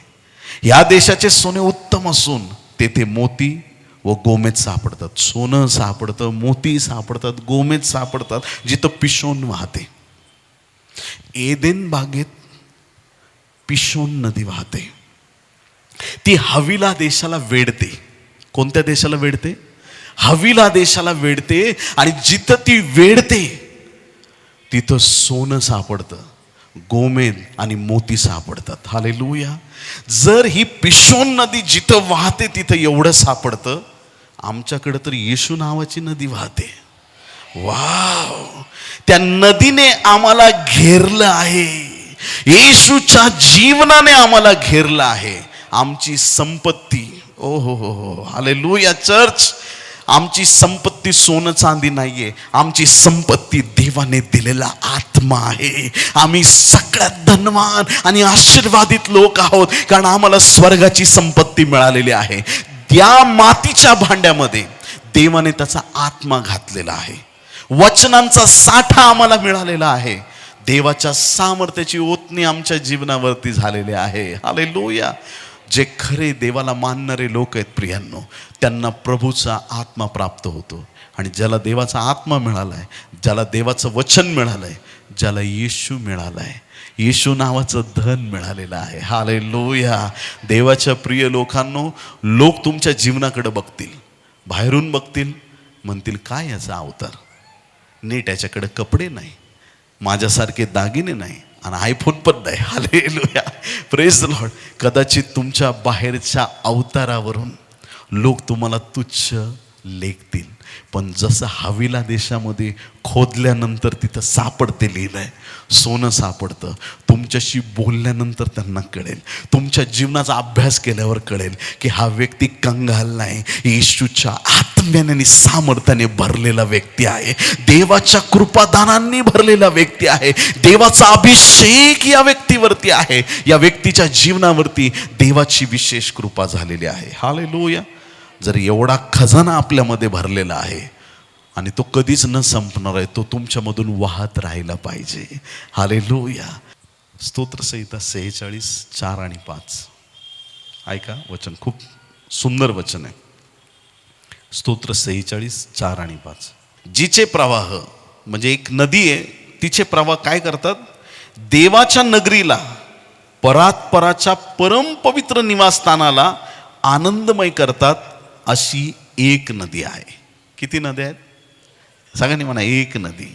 Speaker 1: या देशाचे सोने उत्तम असून तेथे मोती व गोमेद सापडतात. सोनं सापडतं, मोती सापडतात, गोमेद सापडतात जिथं पिशोन वाहते. एदेन बागेत पिशोन नदी वाहते. ती हवीला देशाला वेढते. कोणत्या देशाला वेढते? हवीला देशाला वेढते. आणि जिथं ती वेढते तिथं सोनं सापडतं, गोमेद आणि मोती सापडतात. हालेलुया. जर ही पिशोन नदी जिथं वाहते तिथं एवढं सापडतं, आमच्याकडे तर येशू नावाची नदी वाहते. वाव. त्या नदीने आम्हाला घेरलं आहे. येशूच्या जीवनाने आम्हाला घेरलं आहे. आमची संपत्ती, ओ हो हो हो, हालेलुया चर्च, आमची संपत्ती सोनं चांदी नाहीये. आमची संपत्ती देवाने दिलेला आत्मा आहे. आम्ही सगळ्यात धनवान आणि आशीर्वादित लोक आहोत, कारण आम्हाला स्वर्गाची संपत्ती मिळालेली आहे. त्या मातीच्या भांड्यामध्ये देवाने त्याचा आत्मा घातलेला आहे. वचनांचा साठा आम्हाला मिळालेला आहे. देवाच्या सामर्थ्याची ओतणी आमच्या जीवनावरती झालेली आहे. हालेलुया. जे खरे देवाला मानणारे लोक आहेत प्रियांनो, त्यांना प्रभूचा आत्मा प्राप्त होतो. आणि ज्याला देवाचा आत्मा मिळालाय, ज्याला देवाचं वचन मिळालंय, ज्याला येशू मिळालाय, येशू नावाचं धन मिळालेलं आहे. हालेलुया. देवाच्या प्रिय लोकांनो, लोक तुमच्या जीवनाकडे बघतील, बाहेरून बघतील, म्हणतील काय याचा अवतार, नीट याच्याकडे कपडे नाही, माझ्यासारखे दागिने नाही, आणि आयफोन पण नाही. हालेलुया. Praise the Lord. कदाचित तुमच्या बाहेरच्या अवतारावरून लोक तुम्हाला तुच्छ लेखतील, पण जसं हवीला देशामध्ये खोदल्यानंतर तिथं सापडते, लिहिलंय, सोनं सापडतं. तुमच्याशी बोलल्यानंतर त्यांना कळेल, तुमच्या जीवनाचा अभ्यास केल्यावर कळेल की हा व्यक्ती कंगाल नाही, येशूच्या आत्म्याने आणि सामर्थ्याने भरलेला व्यक्ती आहे. देवाच्या कृपादानांनी भरलेला व्यक्ती आहे. देवाचा अभिषेक या व्यक्तीवरती आहे. या व्यक्तीच्या जीवनावरती देवाची विशेष कृपा झालेली आहे. हालेलुया. जर एवढा खजाना आपल्यामध्ये भरलेला आहे आणि तो कधीच न संपणार आहे, तो तुमच्यामधून वाहत राहायला पाहिजे. हालेलुया. स्तोत्रसंहिता 46, 4 आणि 5. ऐका वचन, खूप सुंदर वचन आहे. स्तोत्र 46:4 आणि 5. जिचे प्रवाह म्हणजे एक नदी आहे, तिचे प्रवाह काय करतात? देवाच्या नगरीला, परात्पराच्या परमपवित्र निवासस्थानाला आनंदमय करतात, अशी एक नदी आहे. किती नद्या आहेत? सगळ्यांनी म्हणा एक नदी.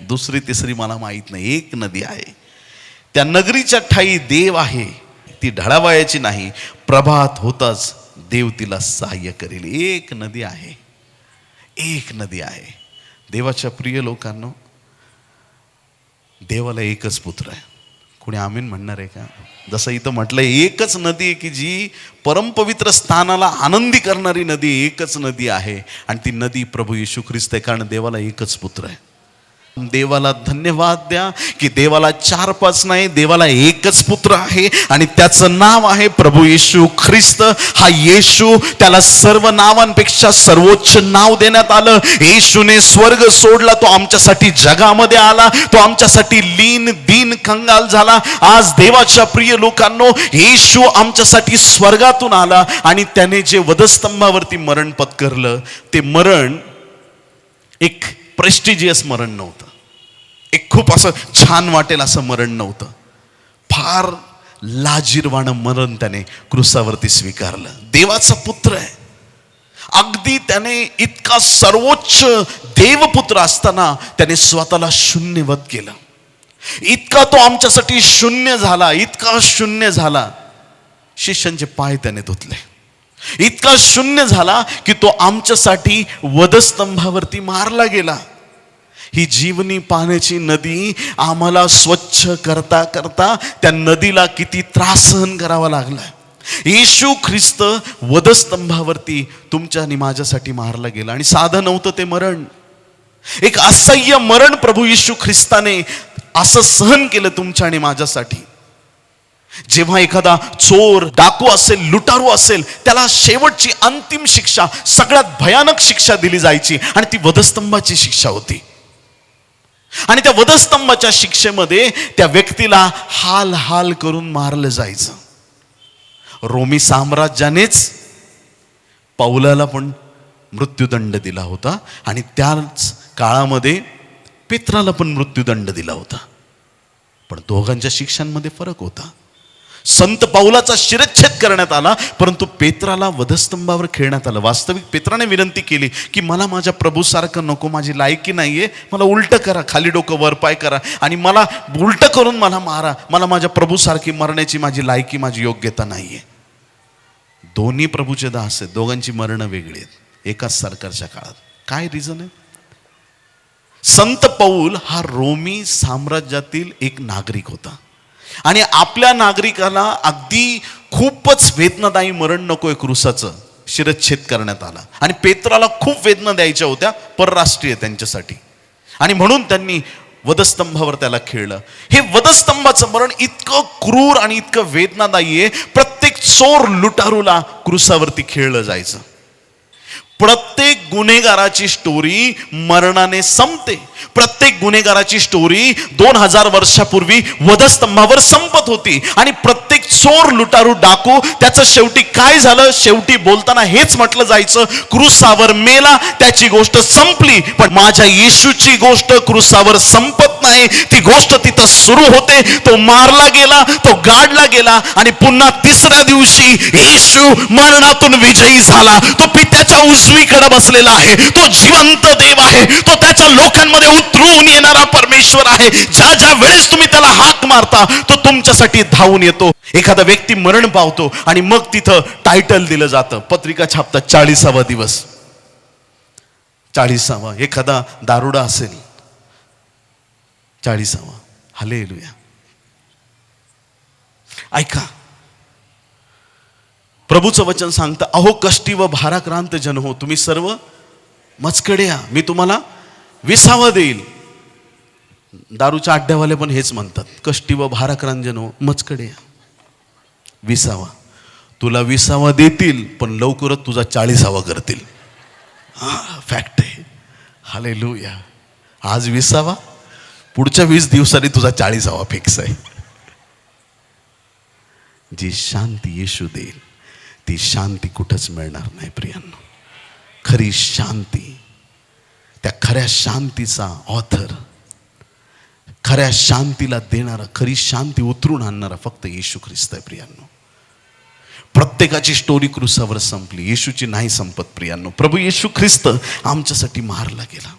Speaker 1: दुसरी तिसरी मला माहीत नाही, एक नदी आहे. त्या नगरीच्या ठाई देव आहे, ती ढळावायची नाही. प्रभात होताच देव तिला सहाय्य करेल. एक नदी आहे, एक नदी आहे. देवाच्या प्रिय लोकांनो, देवाला एकच पुत्र आहे. कोणी आमीन म्हणणार आहे का? जसं इथं म्हटलंय, एकच नदी आहे की जी परमपवित्र स्थानाला आनंदी करणारी नदी, एकच नदी आहे. आणि ती नदी प्रभू येशू ख्रिस्त आहे, कारण देवाला एकच पुत्र आहे. देवाला धन्यवाद द्या की देवाला 4-5 नाही, देवाला एकच पुत्र आहे आणि त्याचं नाव आहे प्रभू येशू ख्रिस्त. हा येशू, त्याला सर्व नावांपेक्षा सर्वोच्च नाव देण्यात आलं. येशूने स्वर्ग सोडला, तो आमच्यासाठी जगामध्ये आला, तो आमच्यासाठी लीन दीन कंगाल झाला. आज देवाच्या प्रिय लोकांनो, येशू आमच्यासाठी स्वर्गातून आला आणि त्याने जे वधस्तंभावरती मरण पत्करलं, ते मरण एक प्रेस्टिजियस मरण नव्हतं, एक खूप असं छान वाटेल असं मरण नव्हतं. फार लाजिरवाणं मरण त्याने क्रुसावरती स्वीकारलं. देवाचा पुत्र आहे, अगदी त्याने इतका सर्वोच्च देवपुत्र असताना त्याने स्वतःला शून्यवत केलं. इतका तो आमच्यासाठी शून्य झाला, इतका शून्य झाला, शिष्यांचे पाय त्याने धुतले. इतका शून्य झाला की तो आमच्यासाठी वधस्तंभावरती मारला गेला. ही जीवनी पाण्याची नदी आम्हाला स्वच्छ करता करता त्या नदीला किती त्रास सहन करावा लागला. येशू ख्रिस्त वधस्तंभावरती तुमच्या आणि माझ्यासाठी मारला गेला. आणि साधं नव्हतं ते मरण, एक असह्य मरण प्रभू येशू ख्रिस्ताने असं सहन केलं तुमच्या आणि माझ्यासाठी. जेव्हा एखादा चोर, डाकू असेल, लुटारू असेल, त्याला शेवटची अंतिम शिक्षा, सगळ्यात भयानक शिक्षा दिली जायची आणि ती वधस्तंभाची शिक्षा होती. आणि त्या वधस्तंभाच्या शिक्षेमध्ये त्या व्यक्तीला हाल हाल करून मारलं जायचं. रोमी साम्राज्यानेच पौलाला पण मृत्यूदंड दिला होता आणि त्याच काळामध्ये पेत्राला पण मृत्यूदंड दिला होता. पण दोघांच्या शिक्षांमध्ये फरक होता. संत पौलाचा शिरच्छेद करण्यात आला, परंतु पेत्राला वधस्तंभावर खेळण्यात आलं. वास्तविक पेत्राने विनंती केली की मला माझ्या प्रभूसारखं नको, माझी लायकी नाहीये, मला उलटं करा, खाली डोकं वर पाय करा आणि मला उलटं करून मला मारा, मला माझ्या प्रभूसारखी मरण्याची माझी लायकी, माझी योग्यता नाहीये. दोन्ही प्रभूचे दास आहेत, दोघांची मरणं वेगळी आहेत एकाच सरकारच्या काळात. काय रिझन आहे? संत पौल हा रोमी साम्राज्यातील एक नागरिक होता आणि आपल्या नागरिकाला अगदी खूपच वेदनादायी मरण नकोय, क्रूसाचं शिरच्छेद करण्यात आला. आणि पेत्राला खूप वेदना द्यायच्या होत्या, परराष्ट्रीय त्यांच्यासाठी, आणि म्हणून त्यांनी वधस्तंभावर त्याला खेळलं. हे वधस्तंभाचं मरण इतकं क्रूर आणि इतकं वेदनादायी आहे. प्रत्येक चोर लुटारूला क्रूसावरती खेळलं जायचं. प्रत्येक गुन्हेगाराची स्टोरी मरणाने संपते. प्रत्येक गुन्हेगाराची स्टोरी 2000 वर्षापूर्वी वधस्तंभावर संपत होती. आणि प्रत्येक चोर, लुटारू, डाकू, त्याचं शेवटी काय झालं? शेवटी बोलताना हेच म्हटलं जायचं, क्रूसावर मेला, त्याची गोष्ट संपली. पण माझ्या येशूची गोष्ट क्रूसावर संपत नाही, ती गोष्ट तिथं सुरू होते. तो मारला गेला, तो गाडला गेला आणि पुन्हा तिसऱ्या दिवशी येशू मरणातून विजयी झाला. तो पित्याच्या उजवीकडे बसलेला आहे, तो जिवंत देव आहे, तो त्याच्या लोकांमध्ये उतरून येणारा परमेश्वर आहे. ज्या ज्या वेळेस तुम्ही त्याला हाक मारता, तो तुमच्यासाठी धावून येतो. एखादा व्यक्ती मरण पावतो आणि मग तिथं टायटल दिलं जातं, पत्रिका छापतात, 40वा दिवस, 40वा. एखादा दारुडा असेल, 40वा. हालेलुया. ऐका, प्रभूचं वचन सांगतं, अहो कष्टी व भाराक्रांत जन हो, तुम्ही सर्व मजकडे या, मी तुम्हाला विसावा देईल. दारूच्या अड्ड्यावाले पण हेच म्हणतात, कष्टी व भाराक्रांत जन हो, मजकडे या, विसावा. तुला विसावा देतील, पण लवकरच तुझा 40वा करतील. फॅक्ट आहे. हालेलुया. आज विसावा, पुढच्या 20 दिवसांनी तुझा 40वा फिक्स आहे. जी शांती येशू देईल, ती शांती कुठंच मिळणार नाही प्रियांनो. खरी शांती, त्या खऱ्या शांतीचा ऑथर, खऱ्या शांतीला देणारा, खरी शांती उतरून आणणारा फक्त येशू ख्रिस्त आहे प्रियांनो. प्रत्येकाची स्टोरी क्रूसावर संपली, येशूची नाही संपत प्रियांनो. प्रभू येशू ख्रिस्त आमच्यासाठी मारला गेला.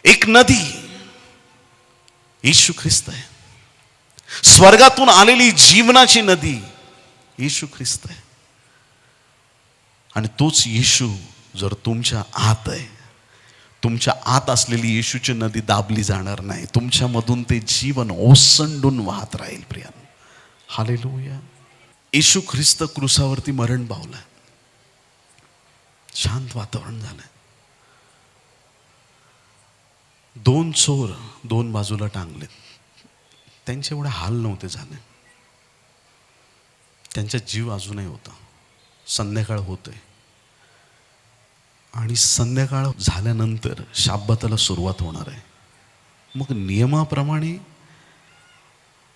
Speaker 1: एक नदी येशू ख्रिस्त आहे. स्वर्गातून आलेली जीवनाची नदी येशू ख्रिस्त आहे. आणि तोच येशू जर तुमच्या आत आहे, तुमच्या आत असलेली येशूची नदी दाबली जाणार नाही. तुमच्यामधून ते जीवन ओसंडून वाहत राहील प्रियांनो. हालेलुया. येशू ख्रिस्त क्रूसावरती मरण पावलाय. शांत वातावरण झालंय. 2 चोर 2 बाजूला टांगलेत. त्यांचे एवढे हाल नव्हते झाले. त्यांचा जीव अजूनही होता. संध्याकाळ होते आणि संध्याकाळ झाल्यानंतर शाब्बाताला सुरुवात होणार आहे. मग नियमाप्रमाणे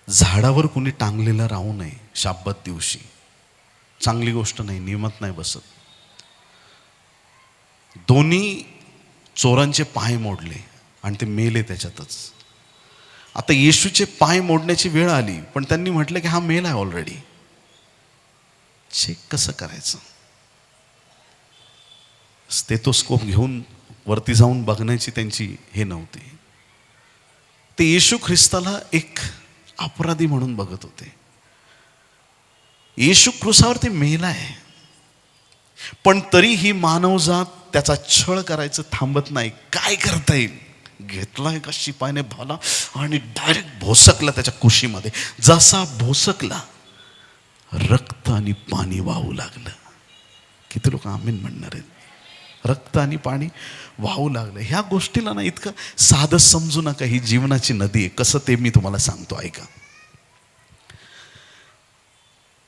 Speaker 1: झाडावर कोणी टांगलेला राहू नये शाब्बात दिवशी. चांगली गोष्ट नाही, नियमात नाही बसत. दोन्ही चोरांचे पाय मोडले आणि ते मेले त्याच्यातच. आता येशूचे पाय मोडण्याची वेळ आली, पण त्यांनी म्हटलं की हा मेला आहे ऑलरेडी. चेक कसं करायचं? स्टेथोस्कोप घेऊन वरती जाऊन बघण्याची त्यांची हे नव्हती. ते येशू ख्रिस्ताला एक अपराधी म्हणून बघत होते. येशू क्रूसावर ते मेला आहे, पण तरीही मानवजात त्याचा छळ करायचं थांबत नाही. काय करता येईल? घेतला एका शिपायाने भाला आणि डायरेक्ट भोसकला त्याच्या कुशीमध्ये. जसा भोसकला रक्त आणि पाणी वाहू लागलं. किती लोक आमीन म्हणणार आहेत? रक्त आणि पाणी वाहू लागलं. ह्या गोष्टीला ना इतकं साधं समजू नका. ही जीवनाची नदी आहे. कसं ते मी तुम्हाला सांगतो, ऐका.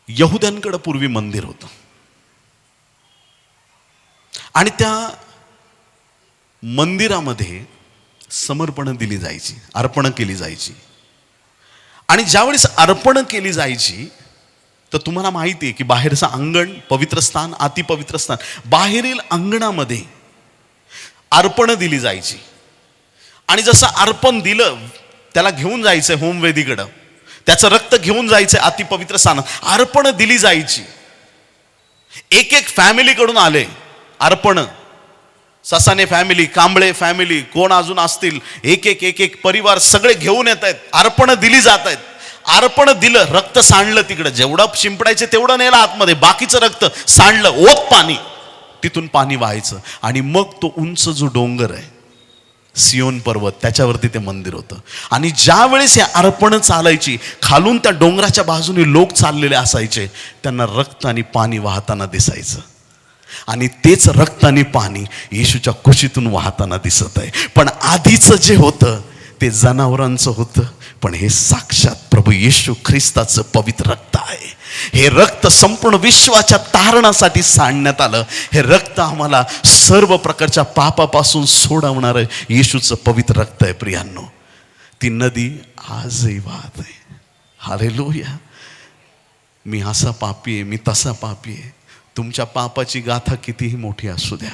Speaker 1: यहुद्यांकडे पूर्वी मंदिर होतं आणि त्या मंदिरामध्ये समर्पण दिली जायची, अर्पण केली जायची. आणि ज्यावेळेस अर्पण केली जायची तर तुम्हाला माहिती आहे की बाहेरचं अंगण पवित्र स्थान, अतिपवित्र स्थान. बाहेरील अंगणामध्ये अर्पण दिली जायची आणि जसं अर्पण दिलं त्याला घेऊन जायचंय होमवेदीकडं, त्याचं रक्त घेऊन जायचंय अतिपवित्र स्थानात. अर्पण दिली जायची. एक एक फॅमिलीकडून आले अर्पण. ससाने फॅमिली, कांबळे फॅमिली, कोण अजून असतील, एक एक एक एक परिवार सगळे घेऊन येत आहेत. अर्पण दिली जात आहेत. अर्पण दिलं, रक्त सांडलं तिकडं. जेवढं शिंपडायचं तेवढं नेलं आतमध्ये, बाकीचं रक्त सांडलं. ओत पाणी, तिथून पाणी व्हायचं. आणि मग तो उंच जो डोंगर आहे सियोन पर्वत, त्याच्यावरती ते मंदिर होतं. आणि ज्या वेळेस हे अर्पण चालायची, खालून त्या डोंगराच्या बाजूने लोक चाललेले असायचे. त्यांना रक्त आणि पाणी वाहताना दिसायचं. आणि तेच रक्त आणि पाणी येशूच्या कुशीतून वाहताना दिसत आहे. पण आधीचं जे होतं ते जनावरांचं होतं, पण हे साक्षात प्रभू येशू ख्रिस्ताचं पवित्र रक्त आहे. हे रक्त संपूर्ण विश्वाच्या तारणासाठी सांडण्यात आलं. हे रक्त आम्हाला सर्व प्रकारच्या पापापासून सोडवणारं येशूचं पवित्र रक्त आहे प्रियांनो. ती नदी आजही वाहत आहे. हालेलुया. मी असा पापी आहे, मी तसा पापी आहे. तुमच्या पापाची गाथा कितीही मोठी असू द्या,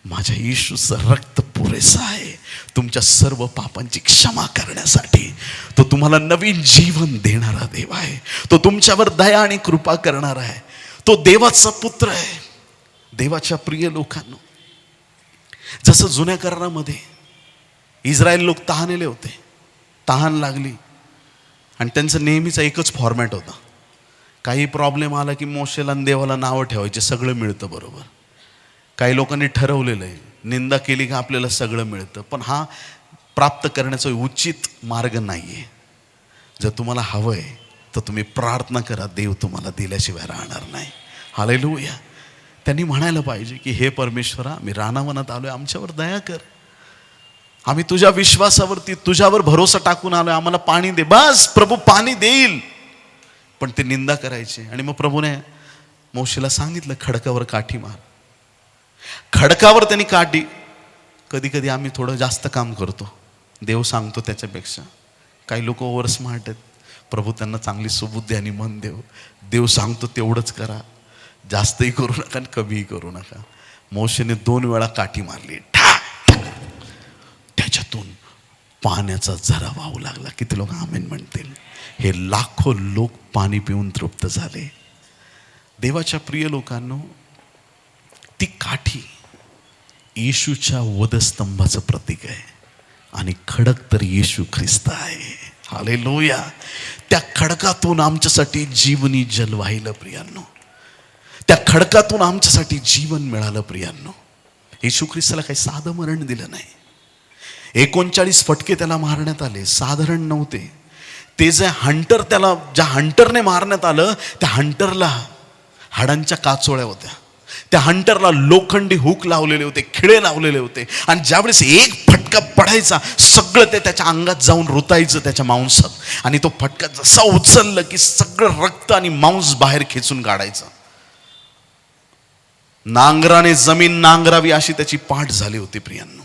Speaker 1: माझ्या येशूचं रक्त पुरेसं आहे तुमच्या सर्व पापांची क्षमा करण्यासाठी. तो तुम्हाला नवीन जीवन देणारा देव आहे. तो तुमच्यावर दया आणि कृपा करणारा आहे. तो देवाचा पुत्र आहे. देवाच्या प्रिय लोकांनो, जसं जुन्या करारामध्ये इस्रायल लोक तहानेले होते, तहान लागली आणि त्यांचं नेहमीचा एकच फॉर्मॅट होता. काही प्रॉब्लेम आला की मोशेला आणि देवाला नावं ठेवायचे, सगळं मिळतं बरोबर. काही लोकांनी ठरवलेलं आहे, निंदा केली की आपल्याला सगळं मिळतं. पण हा प्राप्त करण्याचा उचित मार्ग नाही आहे. जर तुम्हाला हवं आहे तर तुम्ही प्रार्थना करा, देव तुम्हाला दिल्याशिवाय राहणार नाही. हालेलुया. त्यांनी म्हणायला पाहिजे की हे परमेश्वरा, मी रानावनात आलोय, आमच्यावर दया कर. आम्ही तुझ्या विश्वासावरती, तुझ्यावर भरोसा टाकून आलोय, आम्हाला पाणी दे. बस प्रभू पाणी देईल. पण ते निंदा करायचे. आणि मग प्रभूने मोशेला सांगितलं, खडकावर काठी मार. खडकावर त्यांनी काठी. कधी कधी आम्ही थोडं जास्त काम करतो, देव सांगतो त्याच्यापेक्षा. काही लोक ओव्हर स्मार्ट आहेत. प्रभू त्यांना चांगली सुबुद्धी आणि मन देव. देव सांगतो तेवढंच करा. जास्तही करू नका आणि कमीही करू नका. मोशेने 2 वेळा काठी मारली, ठाक ठाक. त्याच्यातून पाण्याचा झरा वाहू लागला. किती लोक आमेन म्हणतील? हे लाखो लोक पाणी पिऊन तृप्त झाले. देवाच्या प्रिय लोकांनो, ती काठी येशूच्या वधस्तंभाचं प्रतीक आहे आणि खडक तर येशू ख्रिस्त आहे. हालेलुया. त्या खडकातून आमच्यासाठी जीवनी जल वाहिलं प्रियांनो. त्या खडकातून आमच्यासाठी जीवन मिळालं प्रियांनो. येशू ख्रिस्ताला काही साधं मरण दिलं नाही. 39 फटके त्याला मारण्यात आले, साधारण नव्हते ते. ज्या हंटरने मारण्यात आलं, त्या हंटरला हाडांच्या काचोळ्या होत्या. त्या हंटरला लोखंडी हुक लावलेले होते, खिळे लावलेले होते. आणि ज्यावेळेस एक फटका पडायचा, सगळं ते त्याच्या अंगात जाऊन रुतायचं त्याच्या मांसात. आणि तो फटका जसा उचललं की सगळं रक्त आणि मांस बाहेर खेचून काढायचं. नांगराने जमीन नांगरावी अशी त्याची पाठ झाली होती प्रियांनो.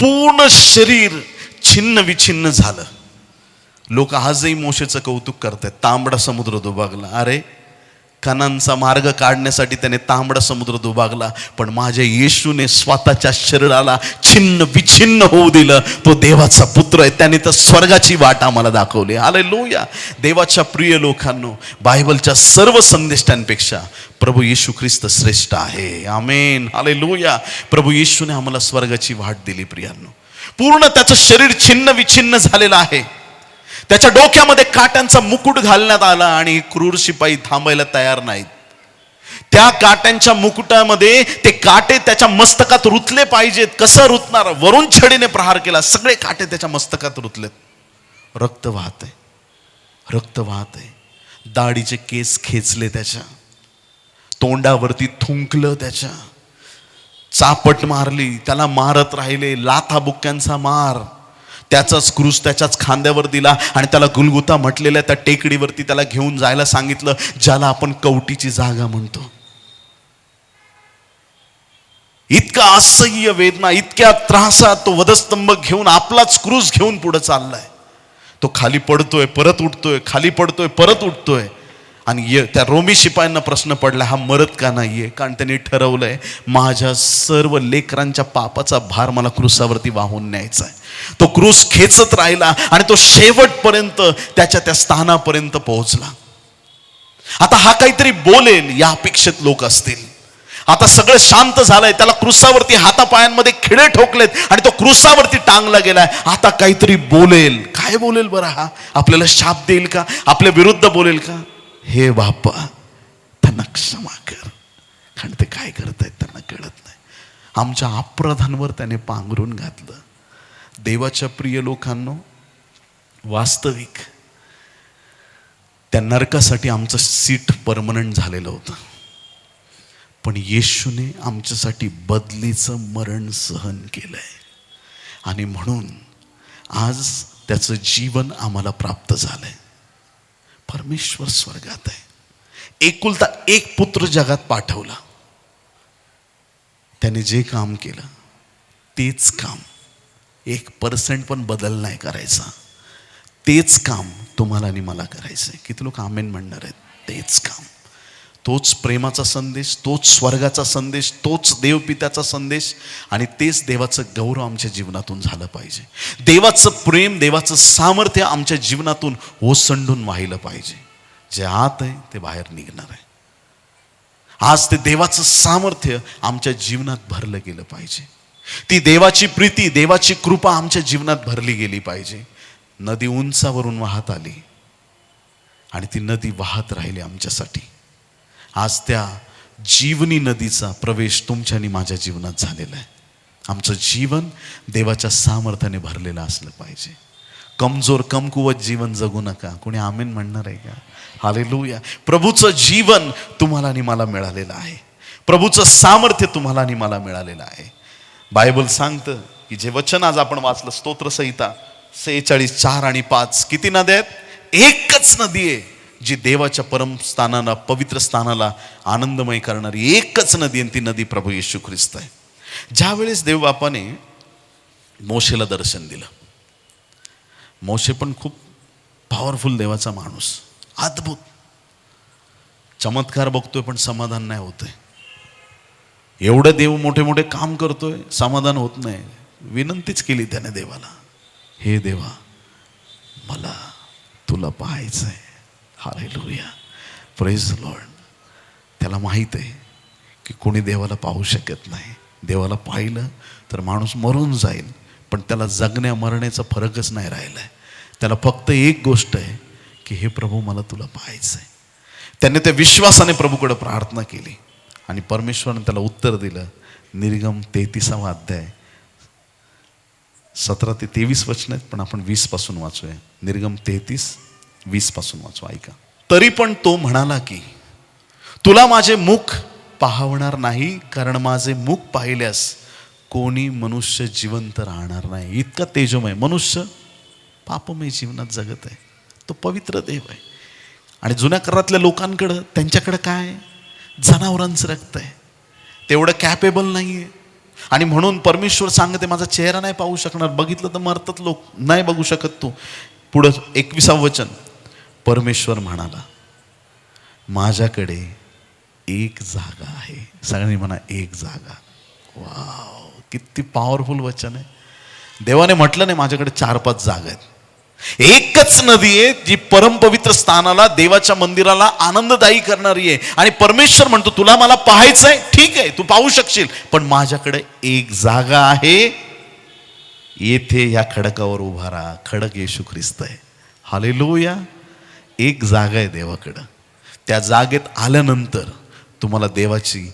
Speaker 1: पूर्ण शरीर छिन्न विछिन्न झालं. लोक आजही मोशेचं कौतुक करतात. तांबडा समुद्र दुभागला. अरे, कनानचा मार्ग काढण्यासाठी त्याने तांबडा समुद्र दुभागला, पण माझ्या येशूने स्वतःच्या शरीराला छिन्न विछिन्न होऊ दिलं. तो देवाचा पुत्र आहे. त्याने तर स्वर्गाची वाट आम्हाला दाखवली. हालेलुया. देवाच्या प्रिय लोकांनो, बायबलच्या सर्व संदेष्टांपेक्षा प्रभू येशू ख्रिस्त श्रेष्ठ आहे. आमेन. हालेलुया. प्रभू येशूने आम्हाला स्वर्गाची वाट दिली प्रियांनो. पूर्ण त्याचं शरीर छिन्न विछिन्न झालेलं आहे. त्याच्या डोक्यामध्ये काट्यांचा मुकुट घालण्यात आला आणि क्रूर शिपाई थांबायला तयार नाहीत. त्या काट्यांच्या मुकुटामध्ये ते काटे त्याच्या मस्तकात रुतले पाहिजेत. कसं रुतणार? वरून छडीने प्रहार केला, सगळे काटे त्याच्या मस्तकात रुतलेत. रक्त वाहत आहे, रक्त वाहत आहे. दाढीचे केस खेचले त्याच्या, तोंडावरती थुंकलं त्याच्या, चापट मारली, त्याला मारत राहिले. लाथाबुक्क्यांचा मार. त्याचाच क्रूस त्याच्याच खांद्यावर दिला आणि त्याला गुलगुता म्हटलेल्या त्या टेकडीवरती त्याला घेऊन जायला सांगितलं, ज्याला आपण कवटीची जागा म्हणतो. इतका असह्य वेदना, इतक्या त्रासात तो वधस्तंभ घेऊन, आपलाच क्रूस घेऊन पुढे चाललाय. तो खाली पडतोय, परत उठतोय, खाली पडतोय, परत उठतोय. आणि त्या रोमी शिपायांना प्रश्न पडला, हा मरत का नाहीये? कारण त्यांनी ठरवलंय, माझ्या सर्व लेकरांच्या पापाचा भार मला क्रूसावरती वाहून न्यायचा आहे. तो क्रूस खेचत राहिला आणि तो शेवटपर्यंत त्याच्या त्या स्थानापर्यंत पोहोचला. आता हा काहीतरी बोलेल या अपेक्षेत लोक असतील. आता सगळं शांत झालंय. त्याला क्रूसावरती हातापायांमध्ये खिळे ठोकलेत आणि तो क्रूसावरती टांगला गेलाय. आता काहीतरी बोलेल. काय बोलेल बरं? हा आपल्याला शाप देईल का? आपल्या विरुद्ध बोलेल का? हे बापा, त्यांना क्षमा कर, कारण ते काय करतायत त्यांना कळत नाही. आमच्या अपराधांवर त्याने पांघरून घातलं. देवाच्या प्रिय लोकांनो, वास्तविक त्या नरकासाठी आमचं सीट परमनंट झालेलं होतं, पण येशूने आमच्यासाठी बदलीचं मरण सहन केलंय. आणि म्हणून आज त्याचं जीवन आम्हाला प्राप्त झालंय. परमेश्वर स्वर्गात आहे. एकुलता एक पुत्र जगात पाठवला. त्याने जे काम केलं तेच काम, 1% पण बदल नाही करायचा. तेच काम तुम्हाला आणि मला करायचंय. किती लोक आमेन म्हणणार आहेत? तेच काम, तोच प्रेमाचा संदेश, तोच स्वर्गाचा संदेश, तोच देवपित्याचा संदेश आणि तेच देवाचं गौरव आमच्या जीवनातून झालं पाहिजे. देवाचं प्रेम, देवाचं सामर्थ्य आमच्या जीवनातून ओसंडून वाहिलं पाहिजे. जे आत आहे ते बाहेर निघणार आहे. आज ते देवाचं सामर्थ्य आमच्या जीवनात भरलं गेलं पाहिजे. ती देवाची प्रीती, देवाची कृपा आमच्या जीवनात भरली गेली पाहिजे. नदी उंचावरून वाहत आली आणि ती नदी वाहत राहिली आमच्यासाठी. आज त्या जीवनी नदीचा प्रवेश तुमच्या आणि माझ्या जीवनात झालेला आहे. आमचं जीवन देवाच्या सामर्थ्याने भरलेलं असलं पाहिजे. कमजोर कमकुवत जीवन जगू नका. कोणी आमेन म्हणणार आहे का? हालेलुया. प्रभूचं जीवन तुम्हाला आणि मला मिळालेलं आहे. प्रभूचं सामर्थ्य तुम्हाला आणि मला मिळालेलं आहे. बायबल सांगतं की जे वचन आज आपण वाचलं, स्तोत्रसंहिता 46, 4 आणि 5, किती नद्या आहेत? एकच नदी आहे जी देवाच्या परमस्थानाला, पवित्र स्थानाला आनंदमय करणारी एकच नदी, आणि ती नदी प्रभू येशू ख्रिस्त आहे. ज्या वेळेस देवबापाने मोशेला दर्शन दिलं, मोशे पण खूप पॉवरफुल देवाचा माणूस, अद्भुत. चमत्कार बघतोय पण समाधान नाही होतंय. एवढं देव मोठे मोठे काम करतोय, समाधान होत नाही. विनंतीच केली त्याने देवाला, हे देवा मला तुला पाहायचंय. Hallelujah, praise the lord. त्याला माहित आहे की कोणी देवाला पाहू शकत नाही. देवाला पाहिलं तर माणूस मरून जाईल, पण त्याला जगण्या मरण्याचा फरकच नाही राहिलाय. त्याला फक्त एक गोष्ट आहे की हे प्रभू मला तुला पाहायचंय. त्याने त्या विश्वासाने प्रभूकडे प्रार्थना केली आणि परमेश्वराने त्याला उत्तर दिलं. निर्गम 33 अध्याय 17 ते 23 वचन आहेत, पण आपण 20 पासून वाचूया. निर्गम 33:20 पासून वाचू, ऐका. तरी पण तो म्हणाला की तुला माझे मुख पाहवणार नाही, कारण माझे मुख पाहिल्यास कोणी मनुष्य जिवंत राहणार नाही. इतका तेजोमय मनुष्य पापमय जीवनात जगत आहे. तो पवित्र देव आहे. आणि जुन्या करातल्या लोकांकडं, त्यांच्याकडं काय, जनावरांचं रक्त आहे. तेवढं कॅपेबल नाही आहे. आणि म्हणून परमेश्वर सांगते माझा चेहरा नाही पाहू शकणार. बघितलं तर मरतात लोक, नाही बघू शकत तू. पुढं 21 वचन, परमेश्वर म्हणाला माझ्याकडे एक जागा आहे. सगळ्यांनी म्हणा एक जागा. वाव, किती पॉवरफुल वचन आहे. देवाने म्हटलं नाही माझ्याकडे 4-5 जागा आहेत. एकच नदी आहे जी परमपवित्र स्थानाला, देवाच्या मंदिराला आनंददायी करणारी आहे. आणि परमेश्वर म्हणतो तुला मला पाहायचंय, ठीक आहे तू पाहू शकशील, पण माझ्याकडे एक जागा आहे. येथे या खडकावर उभा राहा. खडक येशू ख्रिस्त आहे. हालेलुया. एक जागा आहे देवाकडं. त्या जागेत आल्यानंतर तुम्हाला देवाची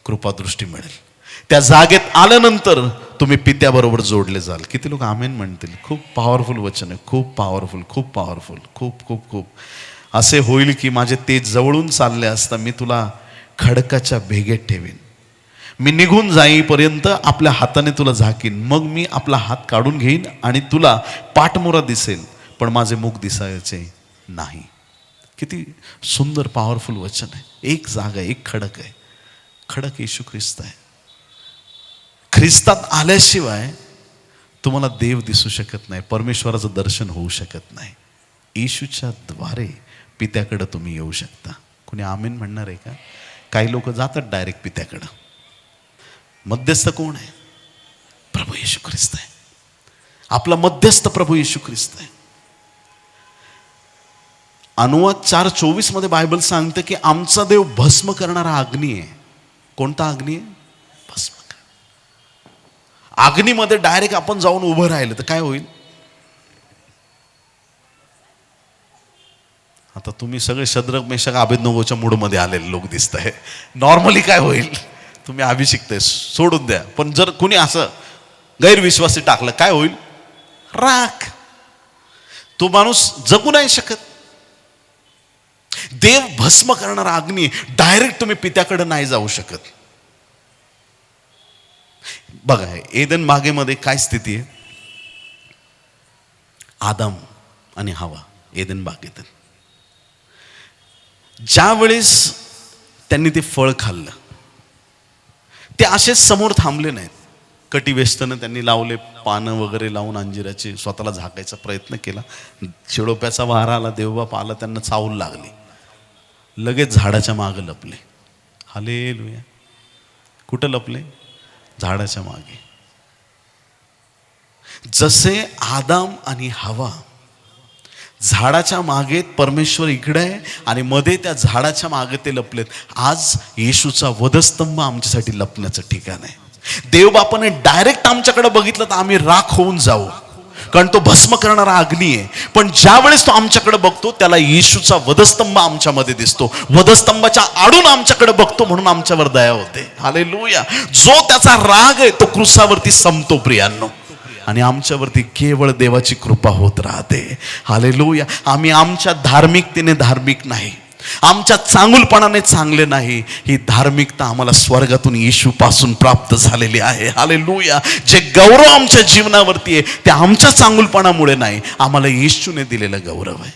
Speaker 1: कृपादृष्टी मिळेल. त्या जागेत आल्यानंतर तुम्ही पित्याबरोबर जोडले जाल. किती लोक आमेन म्हणतील. खूप पॉवरफुल वचन आहे. खूप पॉवरफुल, खूप पॉवरफुल, खूप खूप खूप. असे होईल की माझे तेज जवळून चालले असता मी तुला खडकाच्या भेगेत ठेवीन. मी निघून जाईपर्यंत आपल्या हाताने तुला झाकीन. मग मी आपला हात काढून घेईन आणि तुला पाठमोरा दिसेल, पण माझे मुख दिसायचे नाही. किती सुंदर पॉवरफुल वचन आहे. एक जागा, एक खडक आहे. खडक येशू ख्रिस्त आहे. ख्रिस्तात आल्याशिवाय तुम्हाला देव दिसू शकत नाही, परमेश्वराचं दर्शन होऊ शकत नाही. येशूच्या द्वारे पित्याकडं तुम्ही येऊ शकता. कोणी आमीन म्हणणार आहे का? काही लोक जातात डायरेक्ट पित्याकडं. मध्यस्थ कोण आहे? प्रभू येशू ख्रिस्त आहे. आपला मध्यस्थ प्रभू येशू ख्रिस्त आहे. अनुवाद 4:24 मध्ये बायबल सांगते की आमचा देव भस्म करणारा अग्नी आहे. कोणता अग्नी आहे? भस्म. अग्नीमध्ये डायरेक्ट आपण जाऊन उभं राहिलं तर काय होईल? आता तुम्ही सगळे शद्रक मेषक अबेदनगोच्या मूडमध्ये आलेले लोक दिसत आहे. नॉर्मली काय होईल? तुम्ही अभिषिक्त सोडून द्या, पण जर कुणी असं गैरविश्वासी टाकलं काय होईल? राख. तो माणूस जगू नाही शकत. देव भस्म करणारा अग्नी, डायरेक्ट तुम्ही पित्याकडे नाही जाऊ शकत. बघा एदन बागेमध्ये काय स्थिती आहे? आदम आणि हवा एदन बागेत, ज्या वेळेस त्यांनी ते फळ खाल्लं, ते असेच समोर थांबले नाहीत. कटिवेष्टनं त्यांनी लावले, पानं वगैरे लावून अंजिराचे, स्वतःला झाकायचा प्रयत्न केला. शिळोप्याचा वारा आला, देवबाप आला, त्यांना चावल लागली. लगेच झाडाच्या मागे लपले. हालेलुया. कुठं लपले? झाडाच्या मागे. जसे आदाम आणि हवा झाडाच्या मागे, परमेश्वर इकडे आहे आणि मध्ये त्या झाडाच्या मागे ते लपलेत. आज येशूचा वधस्तंभ आमच्यासाठी लपण्याचं ठिकाण आहे. देवबापाने डायरेक्ट आमच्याकडे बघितलं तर आम्ही राख होऊन जाऊ, कारण तो भस्म करणारा अग्नी आहे. पण ज्या वेळेस तो आमच्याकडे बघतो त्याला येशूचा वधस्तंभ आमच्यामध्ये दिसतो. वधस्तंभाच्या आडून आमच्याकडे बघतो म्हणून आमच्यावर दया होते. हालेलुया. जो त्याचा राग आहे तो क्रूसावरती संपतो प्रियांनो, आणि आमच्यावरती केवळ देवाची कृपा होत राहते. हालेलुया. आम्ही आमच्या धार्मिकतेने धार्मिक नाही, आमच्या चांगुलपणाने चांगले नाही. ही धार्मिकता आम्हाला स्वर्गातून येशू पासून प्राप्त झालेली आहे. हालेलुया. जे गौरव आमच्या जीवनावरती आहे ते आमच्या चांगुलपणामुळे नाही, आम्हाला येशूने दिलेला गौरव आहे.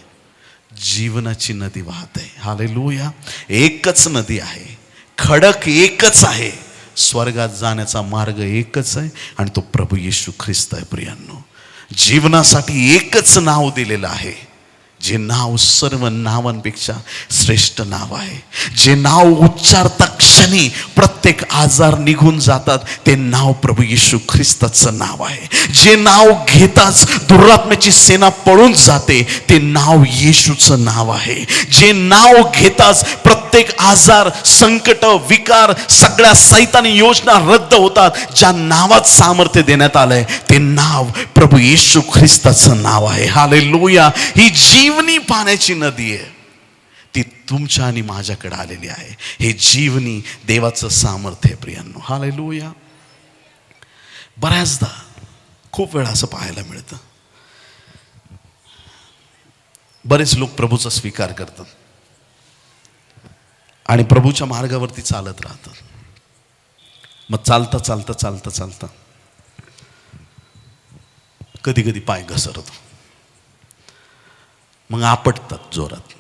Speaker 1: जीवनाची नदी वाहत आहे. हालेलुया. एकच नदी आहे, खडक एकच आहे, स्वर्गात जाण्याचा मार्ग एकच आहे आणि तो प्रभू येशू ख्रिस्त आहे. प्रियांनो, जीवनासाठी एकच नाव दिलेलं आहे. जे नाव सर्व नावांपेक्षा श्रेष्ठ नाव आहे, जे नाव उच्चारता क्षणी प्रत्येक आजार निघून जातात, ते नाव प्रभू येशू ख्रिस्ताचं नाव आहे. जे नाव घेताच दुरात्म्याची सेना पळून जाते, ते नाव येशूचं नाव आहे. जे नाव घेताच प्रत्येक आजार, संकट, विकार, सगळ्या सैतानी योजना रद्द होतात. ज्या नावात सामर्थ्य देण्यात आलंय, ते नाव प्रभू येशू ख्रिस्ताचं नाव आहे. हालेलुया. ही जीवनी पाण्याची नदी आहे, ती तुमच्या आणि माझ्याकडे आलेली आहे. हे जीवनी देवाचं सामर्थ्य आहे प्रियांनो. हालेलुया. बऱ्याचदा खूप वेळा असं पाहायला मिळतं, बरेच लोक प्रभूचा स्वीकार करतात आणि प्रभूच्या मार्गावरती चालत राहतात. मग चालता चालता चालता चालता कधी कधी पाय घसरतो, मग आपटतात जोरात,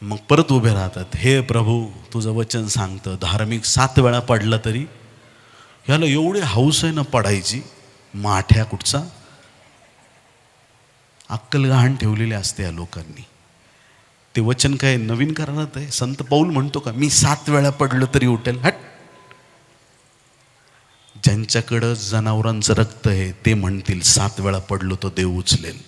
Speaker 1: मग परत उभे राहतात. हे प्रभू, तुझं वचन सांगतं धार्मिक 7 वेळा पडला तरी ह्याला एवढी हौस आहे ना पडायची, माठ्या कुठचा अक्कल गहाण ठेवलेली असते या लोकांनी. ते वचन काय नवीन करणार आहे? संत पौल म्हणतो का मी 7 वेळा पडलो तरी उठेल? हट. ज्यांच्याकडं जनावरांचं रक्त आहे ते म्हणतील 7 वेळा पडलो तो देव उचलेल,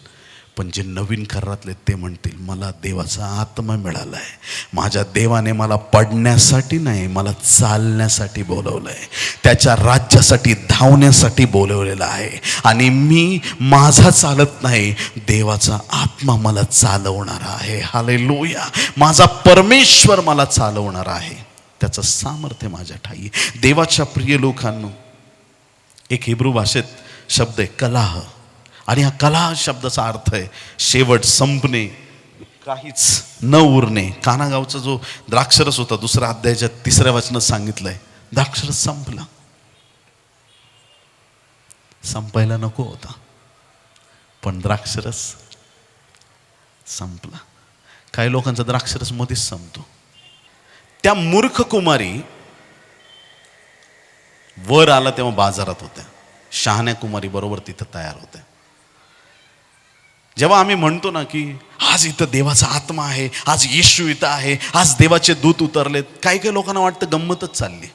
Speaker 1: पण जे नवीन खर्रातले ते म्हणतील मला देवाचा आत्मा मिळाला आहे, माझ्या देवाने मला पडण्यासाठी नाही, मला चालण्यासाठी बोलवलं आहे, त्याच्या राज्यासाठी धावण्यासाठी बोलवलेलं आहे. आणि मी माझा चालत नाही, देवाचा आत्मा मला चालवणार आहे. हालेलुया. माझा परमेश्वर मला चालवणार आहे, त्याचं सामर्थ्य माझ्या ठाई. देवाच्या प्रिय लोकांनो, एक हिब्रू भाषेत शब्द आहे कलाह, आणि हा कलाह शब्दाचा अर्थ आहे शेवट, संपणे, काहीच न उरणे. कानागावचा जो द्राक्षरस होता, 2 अध्यायाच्या 3 वचनात सांगितलंय, द्राक्षरस संपला, संपायला नको होता पण द्राक्षरस संपला. काही लोकांचा द्राक्षरस मध्येच संपतो. त्या मूर्ख कुमारी वर आला तेव्हा बाजारात होत्या, शहाण्या कुमारी बरोबर तिथं तयार होत्या. जेव्हा आम्ही म्हणतो ना की आज इथं देवाचा आत्मा आहे, आज येशू इथं आहे, आज देवाचे दूत उतरलेत, काही काही लोकांना वाटतं गंमतच चालली.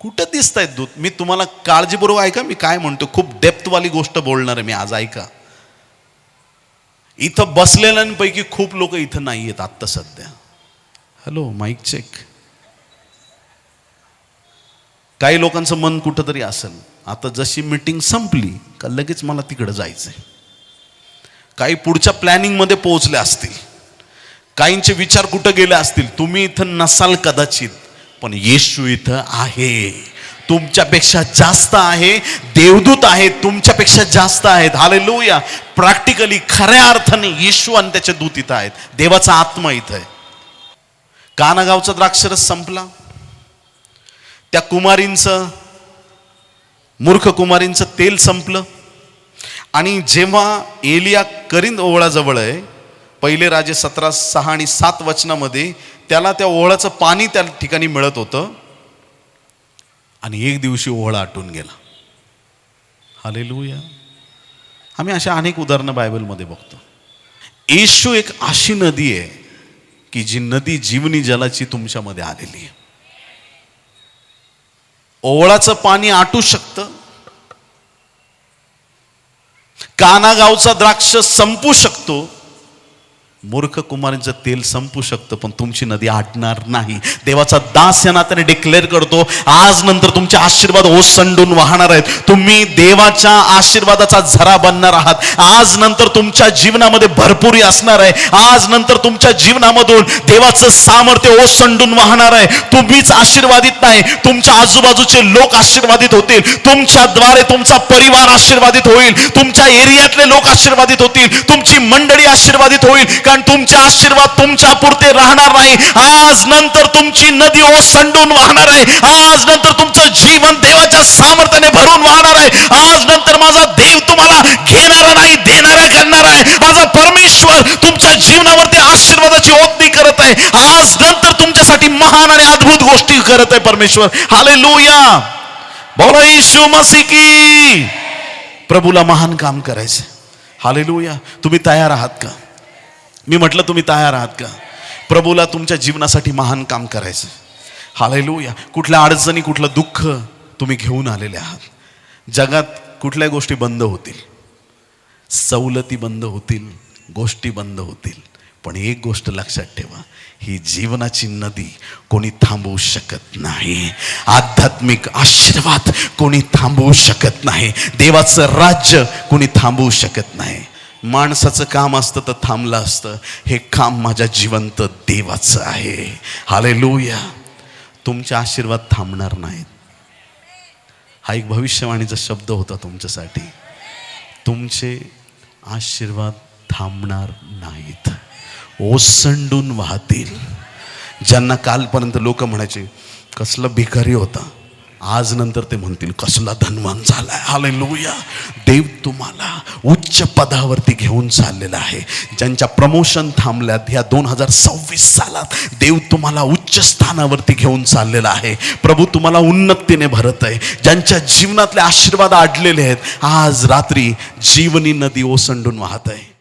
Speaker 1: कुठं दिसत आहेत दूत? मी तुम्हाला काळजीपूर्वक ऐका, मी काय म्हणतो, खूप डेप्थवाली गोष्ट बोलणार आहे मी आज, ऐका. इथं बसलेल्यांपैकी खूप लोक इथं नाही आहेत आत्ता सध्या. Hello, mike check. काही लोकांचं मन कुठं तरी असेल, आता जशी मीटिंग संपली का लगेच मला तिकडं जायचंय. काही पुढच्या प्लॅनिंग मध्ये पोहोचले असतील, काहींचे विचार कुठं गेले असतील. तुम्ही इथं नसाल कदाचित, पण येशू इथं आहे, तुमच्यापेक्षा जास्त आहे. देवदूत आहेत तुमच्यापेक्षा जास्त आहेत. हालेलुया. प्रॅक्टिकली खऱ्या अर्थाने येशू आणि त्याचे दूत इथं आहेत, देवाचा आत्मा इथं आहे. कानागावचा द्राक्षरस संपला, त्या कुमारींचं, मूर्ख कुमारींचं तेल संपलं. आणि जेव्हा एलिया करिंद ओहळाजवळ आहे, 1 राजे 17:6 आणि 7 वचनामध्ये त्याला त्या ओहळाचं पाणी त्या ठिकाणी मिळत होतं, आणि एक दिवशी ओहळा आटून गेला. हालेलुया. आम्ही अशा अनेक उदाहरणं बायबलमध्ये बघतो. येशू एक अशी नदी आहे की जी नदी जीवनी जलाची तुमच्यामध्ये आलेली आहे. ओहळाचं पाणी आटू शकतं, कानागावचा द्राक्ष संपू शकतो, मूर्ख कुमारींचं तेल संपू शकतं, पण तुमची नदी आटणार नाही. देवाचा दास या नात्याने डिक्लेअर करतो, आज नंतर तुमचे आशीर्वाद ओसंडून वाहणार आहेत. तुम्ही देवाच्या आशीर्वादाचा झरा बनणार आहात. आज नंतर तुमच्या जीवनामध्ये भरपुरी असणार आहे. आज नंतर तुमच्या जीवनामधून देवाचं सामर्थ्य ओसंडून वाहणार आहे. तुम्हीच आशीर्वादित नाही, तुमच्या आजूबाजूचे लोक आशीर्वादित होतील. तुमच्याद्वारे तुमचा परिवार आशीर्वादित होईल, तुमच्या एरियातले लोक आशीर्वादित होतील, तुमची मंडळी आशीर्वादित होईल. कारण तुमचे आशीर्वाद तुमच्या पुरते राहणार नाही. आज नंतर तुमची नदी ओसंडून वाहणार आहे. आज नंतर तुमचं जीवन देवाच्या सामर्थ्याने भरून वाहणार आहे. आज नंतर माझा देव तुम्हाला घेणारा नाही, देणारा करणार आहे. माझा परमेश्वर तुमच्या जीवनावरती आशीर्वादाची ओघ करत आहे. आज नंतर तुमच्यासाठी महान आणि अद्भुत गोष्टी करत आहे परमेश्वर. हालेलुया. बोला येशू मसीह की. प्रभूला महान काम करायचं. हालेलुया. तुम्ही तयार आहात का? मी म्हटलं तुम्ही तयार आहात का? प्रभूला तुमच्या जीवनासाठी महान काम करायचं. हालेलुया. कुठल्या अडचणी, कुठलं दुःख तुम्ही घेऊन आलेले आहात. जगात कुठल्या गोष्टी बंद होतील, सवलती बंद होतील, गोष्टी बंद होतील, पण एक गोष्ट लक्षात ठेवा, ही जीवनाची नदी कोणी थांबवू शकत नाही. आध्यात्मिक आशीर्वाद कोणी थांबवू शकत नाही. देवाचं राज्य कोणी थांबवू शकत नाही. माणसाचं काम असतं तर थांबलं असतं. हे काम माझ्या जिवंत देवाचं आहे. हालेलुया. तुमचे आशीर्वाद थांबणार नाहीत. हा एक भविष्यवाणीचा शब्द होता तुमच्यासाठी. तुमचे आशीर्वाद थांबणार नाहीत, ओसंडून वाहतील. ज्यांना कालपर्यंत लोक म्हणायचे कसला भिकारी होता, आज नंतर ते म्हणतील कसला धनवान झालाय. हालेलुया. देव तुम्हाला उच्च पदावरती घेऊन चाललेला आहे. ज्यांच्या प्रमोशन थांबल्यात, ह्या 2026 सालात देव तुम्हाला उच्च स्थानावरती घेऊन चाललेला आहे. प्रभू तुम्हाला उन्नतीने भरत आहे. ज्यांच्या जीवनातले आशीर्वाद अडलेले आहेत, आज रात्री जीवनी नदी ओसंडून वाहत आहे.